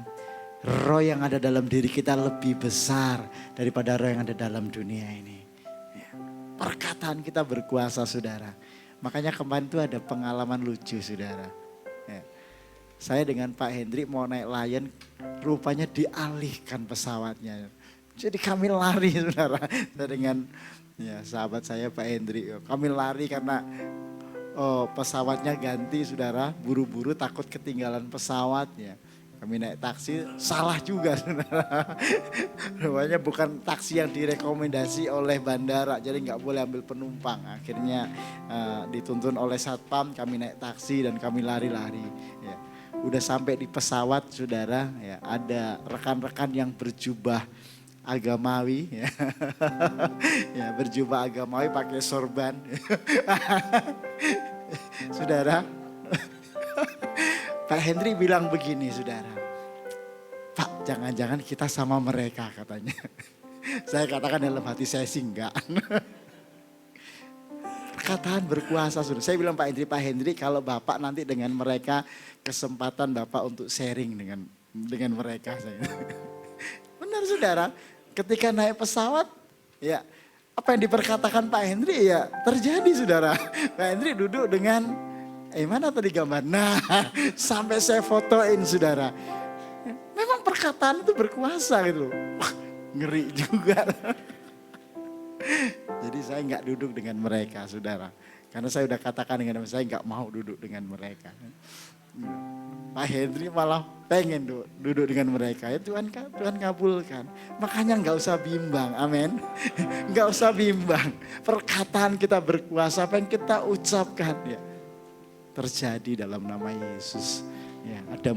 Roh yang ada dalam diri kita lebih besar daripada roh yang ada dalam dunia ini. Ya. Perkataan kita berkuasa saudara. Makanya kemarin itu ada pengalaman lucu saudara. Ya. Saya dengan Pak Hendrik mau naik Lion, rupanya dialihkan pesawatnya. Jadi kami lari saudara. Saya dengan sahabat saya Pak Hendrik, kami lari karena pesawatnya ganti saudara, buru-buru takut ketinggalan pesawatnya. Kami naik taksi, salah juga saudara. Rupanya bukan taksi yang direkomendasi oleh bandara, jadi nggak boleh ambil penumpang. Akhirnya dituntun oleh satpam, kami naik taksi dan kami lari-lari. Ya. Udah sampai di pesawat saudara, ya, ada rekan-rekan yang berjubah agamawi, ya. Ya, berjubah agamawi pakai sorban. Saudara, Pak Henry bilang begini saudara, Pak jangan-jangan kita sama mereka katanya. Saya katakan dalam hati saya sih enggak. Perkataan berkuasa saudara. Saya bilang Pak Henry kalau Bapak nanti dengan mereka kesempatan Bapak untuk sharing dengan mereka. Benar saudara, ketika naik pesawat ya apa yang diperkatakan Pak Henry ya terjadi saudara. Pak Henry duduk dengan, mana tadi gambar? Nah sampai saya fotoin saudara. Memang perkataan itu berkuasa gitu loh. Wah, ngeri juga. Jadi saya nggak duduk dengan mereka saudara. Karena saya udah katakan dengan saya nggak mau duduk dengan mereka. Pak Henry malah pengen duduk dengan mereka. Ya Tuhan kabulkan. Makanya nggak usah bimbang, amin. Nggak usah bimbang. Perkataan kita berkuasa, apa yang kita ucapkan ya terjadi dalam nama Yesus. Ya, ada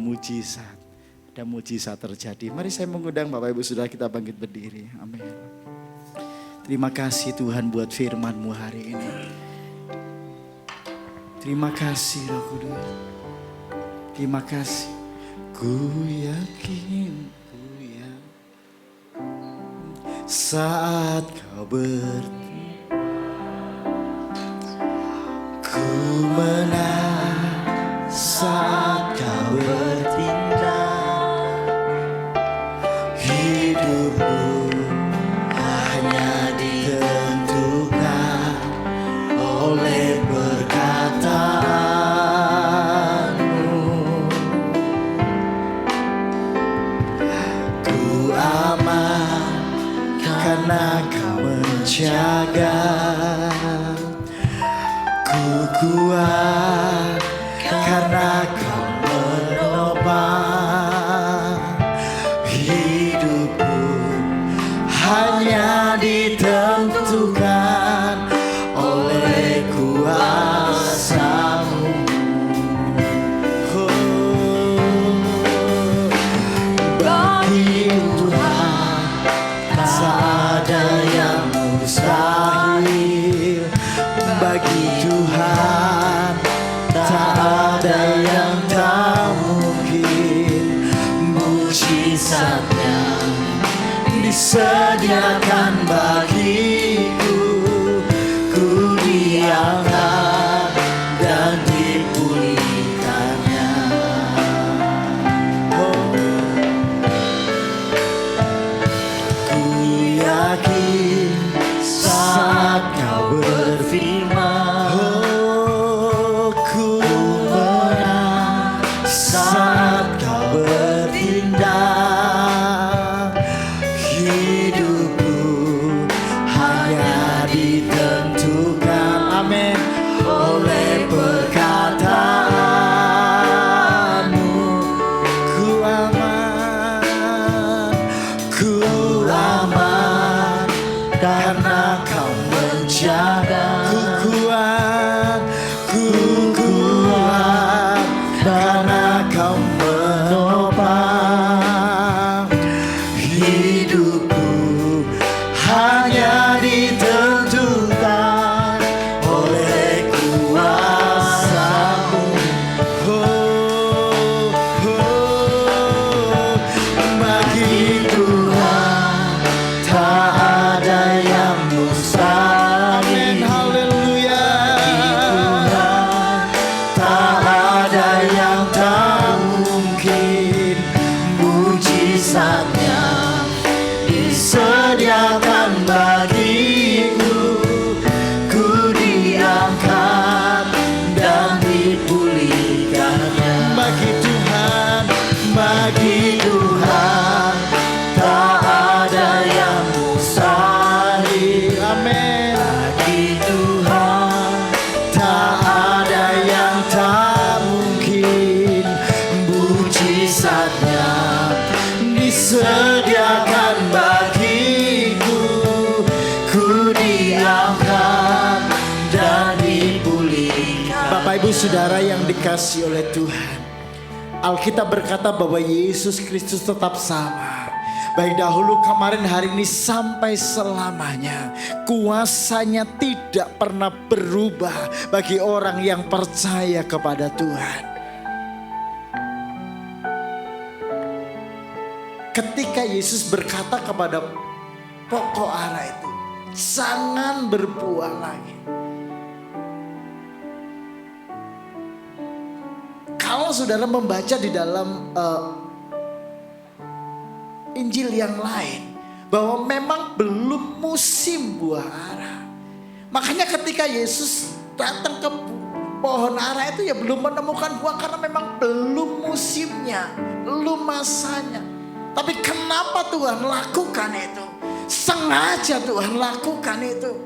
mujizat terjadi. Mari saya mengundang Bapak Ibu Saudara kita bangkit berdiri. Amin. Terima kasih Tuhan buat firman-Mu hari ini. Terima kasih Roh Kudus. Terima kasih. Ku yakin saat kau bertindak, ku menang saat kau bertindak. Hidupku hanya ditentukan oleh perkataanmu. Ku aman karena kau menjaga. Ku kuat karena kau menopang. Hidupku hanya ditentukan oleh kuasa-Mu. Bagi Tuhan tak ada yang mustahil. Bagi Tuhan tak ada yang tak mungkin. Mujizatnya disediakan bagiku. Ku diangkat dan dipulihkannya. Ku yakin saat kau berfirman, ku menang saat kau bertindak. Hidupku hanya ditentukan, amin, oleh perkataanmu. Ku aman karena kau menjaga. Ku kuat karena kau menopang. Hidupku hanya ditentukan oleh kuasa-Mu. Bagi Tuhan tak ada yang mustahil. Amin, haleluya. Bagi Tuhan tak ada yang tak ibu saudara yang dikasihi oleh Tuhan, Alkitab berkata bahwa Yesus Kristus tetap sama. Baik dahulu, kemarin, hari ini, sampai selamanya. Kuasanya tidak pernah berubah bagi orang yang percaya kepada Tuhan. Ketika Yesus berkata kepada pokok ara itu, jangan berbuah lagi. Kalau saudara membaca di dalam Injil yang lain, bahwa memang belum musim buah ara. Makanya ketika Yesus datang ke pohon ara itu ya belum menemukan buah, karena memang belum musimnya, belum masanya. Tapi kenapa Tuhan lakukan itu? Sengaja Tuhan lakukan itu.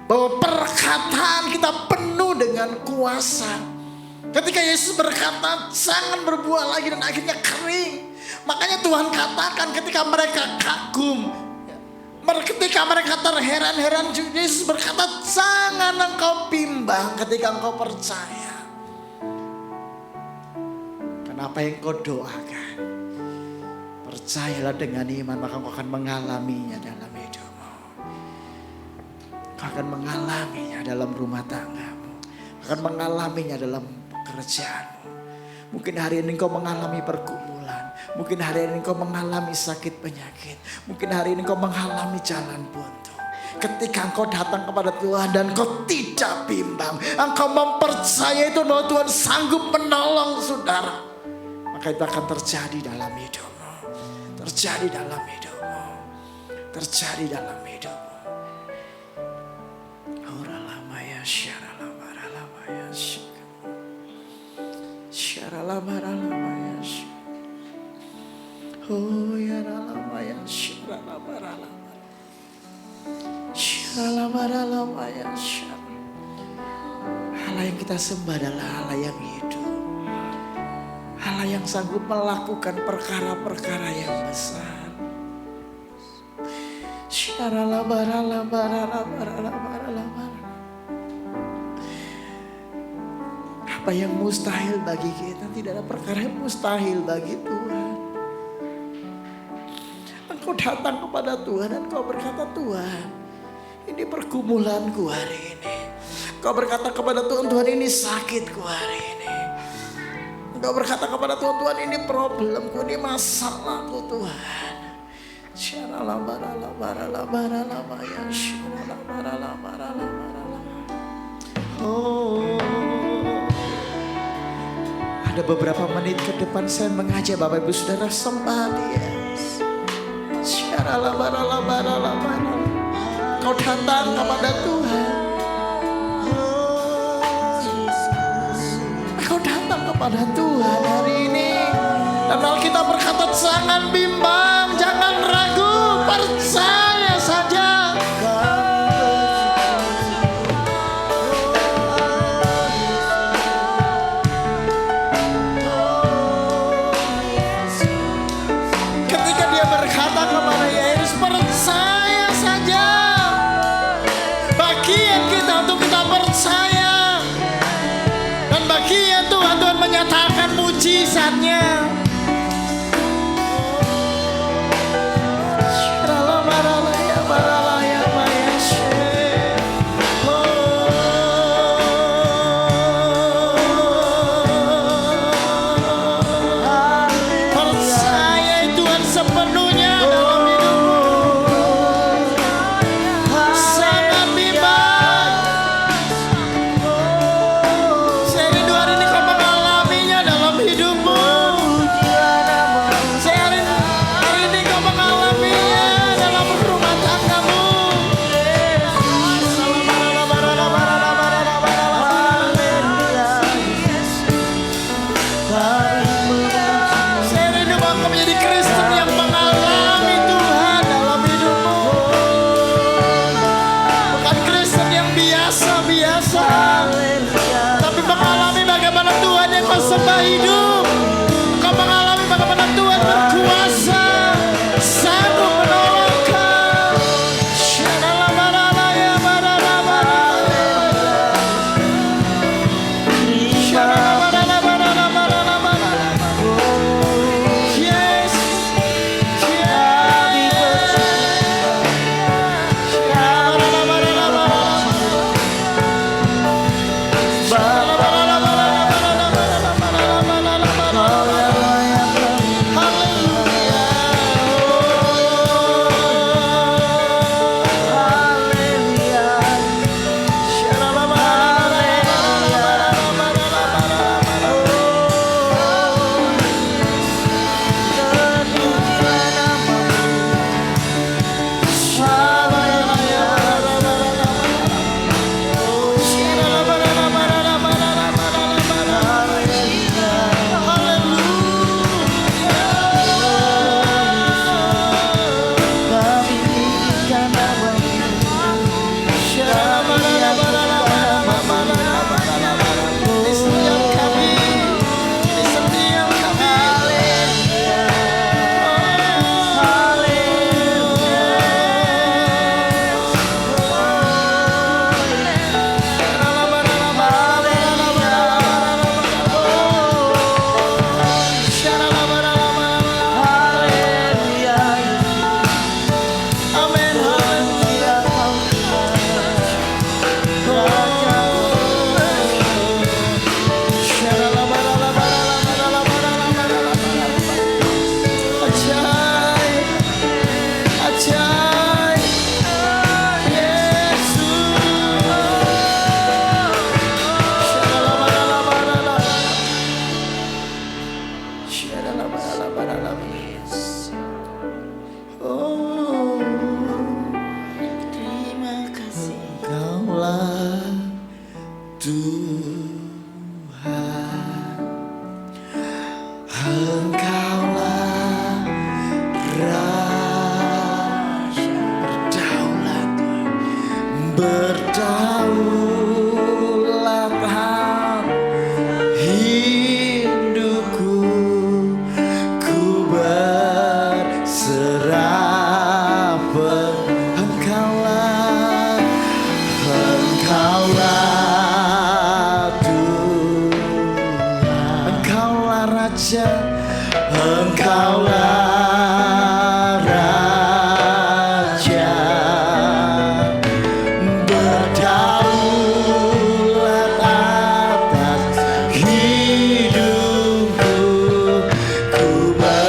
Bahwa perkataan kita penuh dengan kuasa. Ketika Yesus berkata jangan berbuah lagi dan akhirnya kering. Makanya Tuhan katakan ketika mereka kagum, ketika mereka terheran-heran, Yesus berkata jangan engkau bimbang ketika engkau percaya. Kenapa yang kau doakan? Percayalah dengan iman, maka kau akan mengalaminya dalam hidupmu. Kau akan mengalaminya dalam rumah tanggamu. Kau akan mengalaminya dalam pekerjaanmu. Mungkin hari ini kau mengalami pergumulan. Mungkin hari ini kau mengalami sakit penyakit. Mungkin hari ini kau mengalami jalan buntu. Ketika engkau datang kepada Tuhan dan kau tidak bimbang, engkau mempercayai itu bahwa Tuhan sanggup menolong saudara, maka itu akan terjadi dalam hidupmu. Terjadi dalam hidupmu. Terjadi dalam hidupmu. Oralamaya syaralabaramaya syaralabaramaya oh ya ralamaya syaralabaramaya syaralabaramaya Allah yang kita sembah adalah Allah yang hidup. Allah yang sanggup melakukan perkara-perkara yang besar. Apa yang mustahil bagi kita, tidak ada perkara yang mustahil bagi Tuhan. Engkau datang kepada Tuhan dan kau berkata, Tuhan, ini pergumulanku hari ini. Kau berkata kepada Tuhan, Tuhan ini sakitku hari ini. Engkau berkata kepada Tuhan, Tuhan ini problemku, ini masalahku Tuhan. Oh, ada beberapa menit ke depan saya mengajak Bapak Ibu Saudara sembah Dia. Kau datang kepada Tuhan. Kau datang kepada Tuhan hari ini. Dan Alkitab berkata jangan bimbang, jangan ragu, percaya saja. Ketika dia berkata kepada Yesus, percaya saja. Bagian kita untuk kita percaya. Dan bagian Tuhan menyatakan mujizatnya. berdaulat hidupku, ku berserah Engkaulah Tuhan, Engkaulah Raja, Engkaulah Raja, berdaulat atas hidupku, ku berserah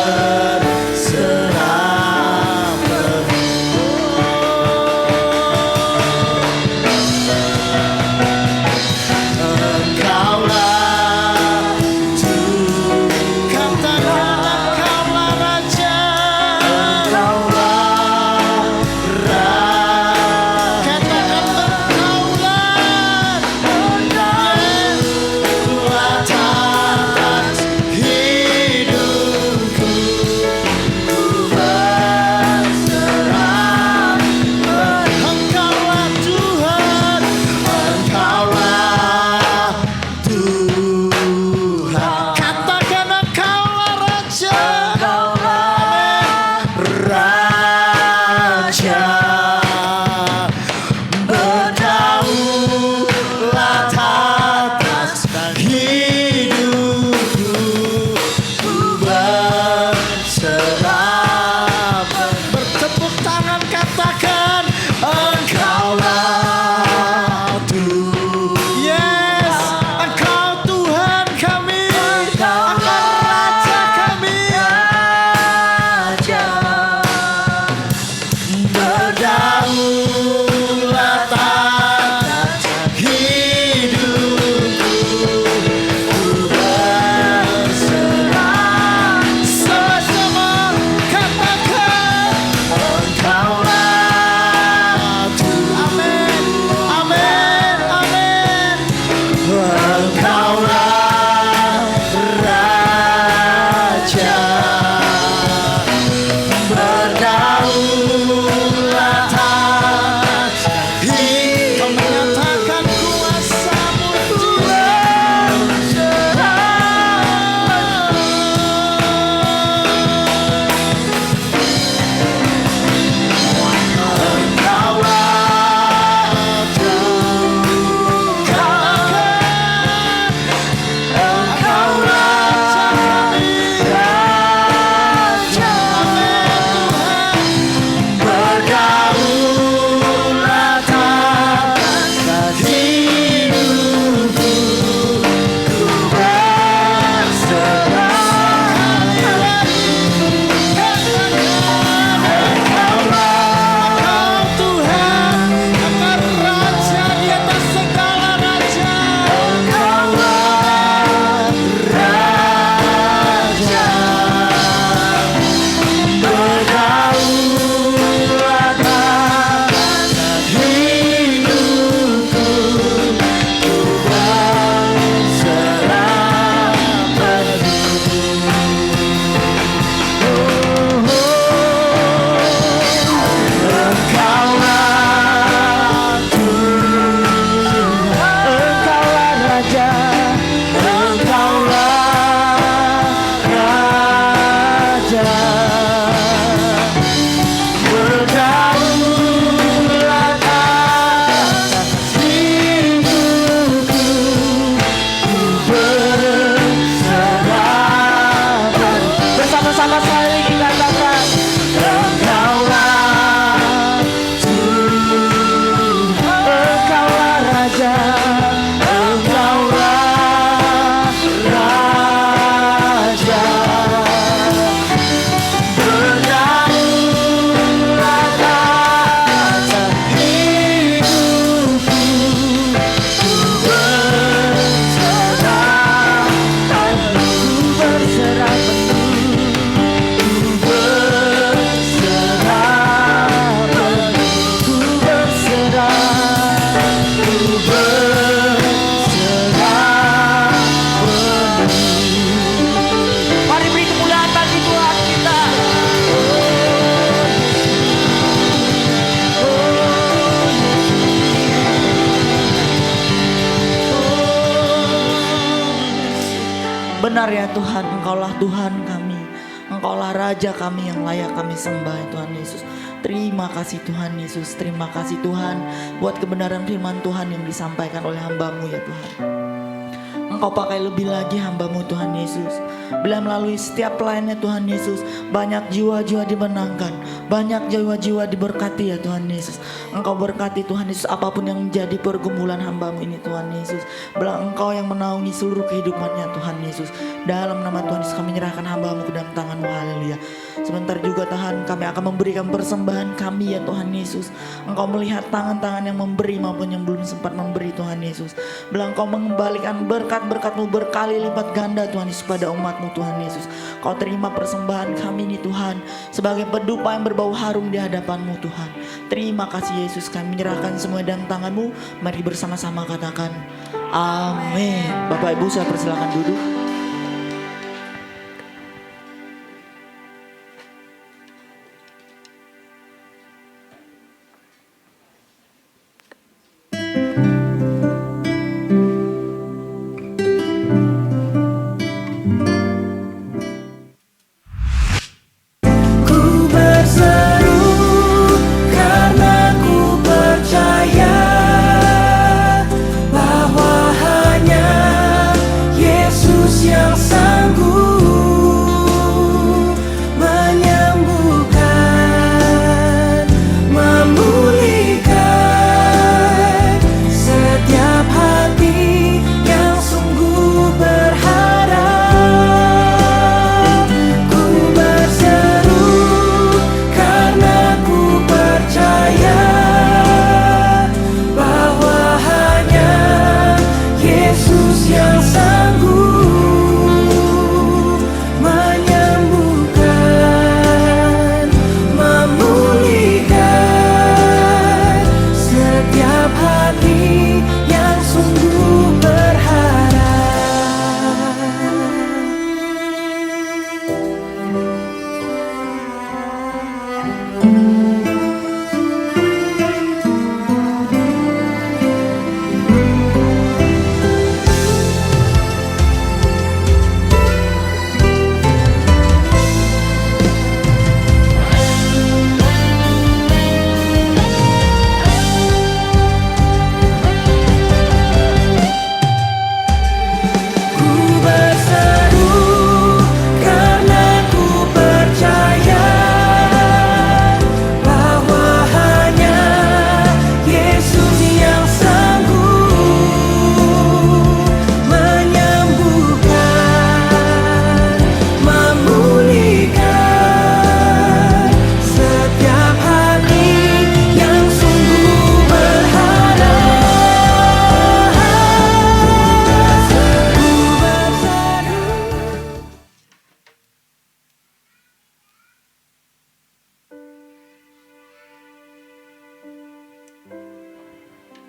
Tuhan, Engkaulah Tuhan kami. Engkaulah Raja kami yang layak kami sembah ya Tuhan Yesus. Terima kasih Tuhan Yesus. Terima kasih Tuhan buat kebenaran firman Tuhan yang disampaikan oleh hamba-Mu ya Tuhan. Engkau pakai lebih lagi hamba-Mu Tuhan Yesus. Bila melalui setiap pelayannya Tuhan Yesus, banyak jiwa-jiwa dimenangkan, banyak jiwa-jiwa diberkati ya Tuhan Yesus. Engkau berkati Tuhan Yesus apapun yang menjadi pergumulan hamba-Mu ini Tuhan Yesus. Bila Engkau yang menaungi seluruh kehidupannya Tuhan Yesus. Dalam nama Tuhan Yesus kami menyerahkan hamba-Mu ke dalam tangan-Mu, haleluya. Sebentar juga Tuhan kami akan memberikan persembahan kami ya Tuhan Yesus. Engkau melihat tangan-tangan yang memberi maupun yang belum sempat memberi Tuhan Yesus. Bila Engkau mengembalikan berkat-berkat-Mu berkali lipat ganda Tuhan Yesus pada umat-Mu Tuhan Yesus. Kau terima persembahan kami ini Tuhan sebagai pedupa yang berbau harum di hadapan-Mu Tuhan. Terima kasih Yesus, kami menyerahkan semua dalam tangan-Mu. Mari bersama-sama katakan amin. Bapak Ibu saya persilakan duduk.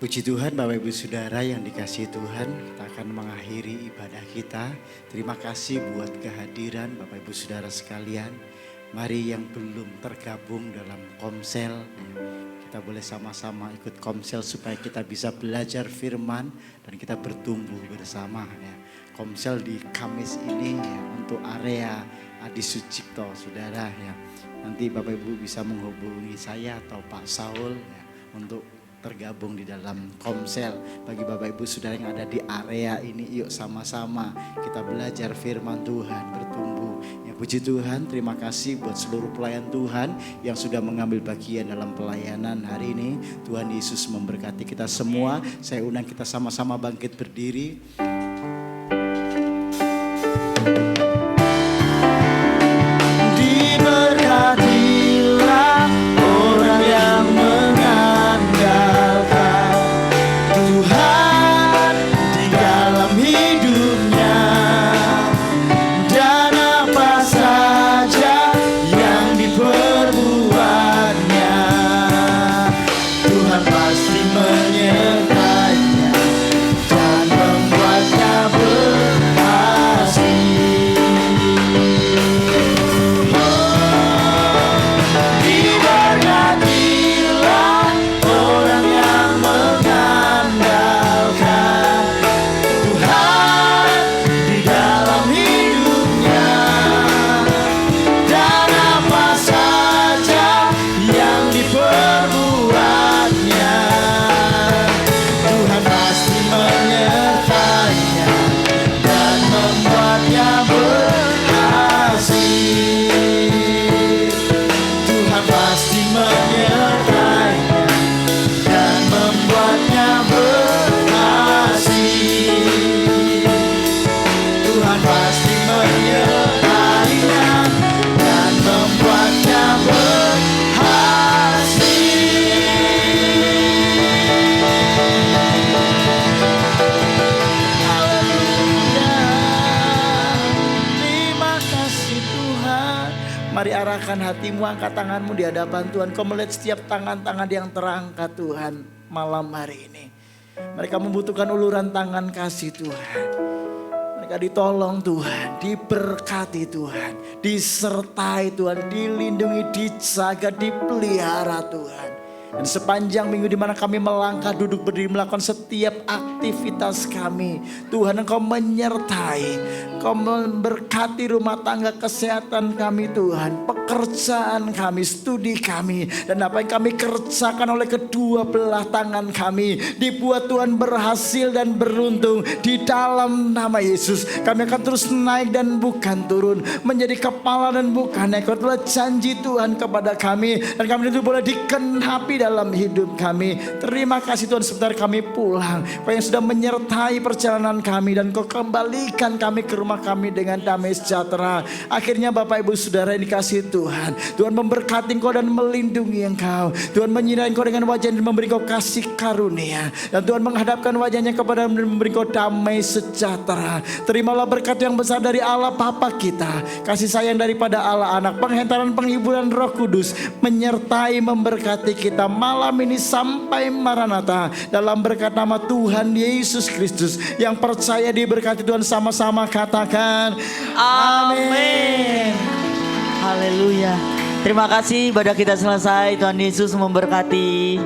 Puji Tuhan Bapak Ibu Saudara yang dikasihi Tuhan, kita akan mengakhiri ibadah kita. Terima kasih buat kehadiran Bapak Ibu Saudara sekalian. Mari yang belum tergabung dalam Komsel, kita boleh sama-sama ikut Komsel supaya kita bisa belajar firman dan kita bertumbuh bersama. Ya. Komsel di Kamis ini ya, untuk area Adi Sucipto Saudara ya. Nanti Bapak Ibu bisa menghubungi saya atau Pak Saul ya, untuk tergabung di dalam Komsel. Bagi Bapak Ibu Saudara yang ada di area ini, yuk sama-sama kita belajar firman Tuhan, bertumbuh. Ya puji Tuhan, terima kasih buat seluruh pelayan Tuhan yang sudah mengambil bagian dalam pelayanan hari ini. Tuhan Yesus memberkati kita semua. Saya undang kita sama-sama bangkit berdiri. Tuhan pasti menyertainya dan membuat menyerahkan hatimu, angkat tanganmu di hadapan Tuhan. Kau melihat setiap tangan-tangan yang terangkat Tuhan malam hari ini. Mereka membutuhkan uluran tangan kasih Tuhan. Mereka ditolong Tuhan, diberkati Tuhan, disertai Tuhan, dilindungi, dijaga, dipelihara Tuhan. Dan sepanjang minggu di mana kami melangkah, duduk berdiri, melakukan setiap aktivitas kami, Tuhan Engkau menyertai, Engkau memberkati rumah tangga, kesehatan kami Tuhan, pekerjaan kami, studi kami, dan apa yang kami kerjakan oleh kedua belah tangan kami, dibuat Tuhan berhasil dan beruntung di dalam nama Yesus. Kami akan terus naik dan bukan turun, menjadi kepala dan bukan ekor. Itulah janji Tuhan kepada kami, dan kami itu boleh dikenapi dalam hidup kami. Terima kasih Tuhan, sebentar kami pulang. Kau yang sudah menyertai perjalanan kami, dan Kau kembalikan kami ke rumah kami dengan damai sejahtera. Akhirnya Bapak Ibu Saudara yang dikasihi Tuhan, Tuhan memberkati Engkau dan melindungi Engkau. Tuhan menyinari Engkau dengan wajah dan memberi Engkau kasih karunia, dan Tuhan menghadapkan wajahnya kepada dan memberi Engkau damai sejahtera. Terimalah berkat yang besar dari Allah Bapa kita, kasih sayang daripada Allah Anak, penghentaran penghiburan Roh Kudus menyertai memberkati kita malam ini sampai Maranatha. Dalam berkat nama Tuhan Yesus Kristus, yang percaya diberkati Tuhan sama-sama katakan amin. Haleluya. Terima kasih, ibadah kita selesai. Tuhan Yesus memberkati.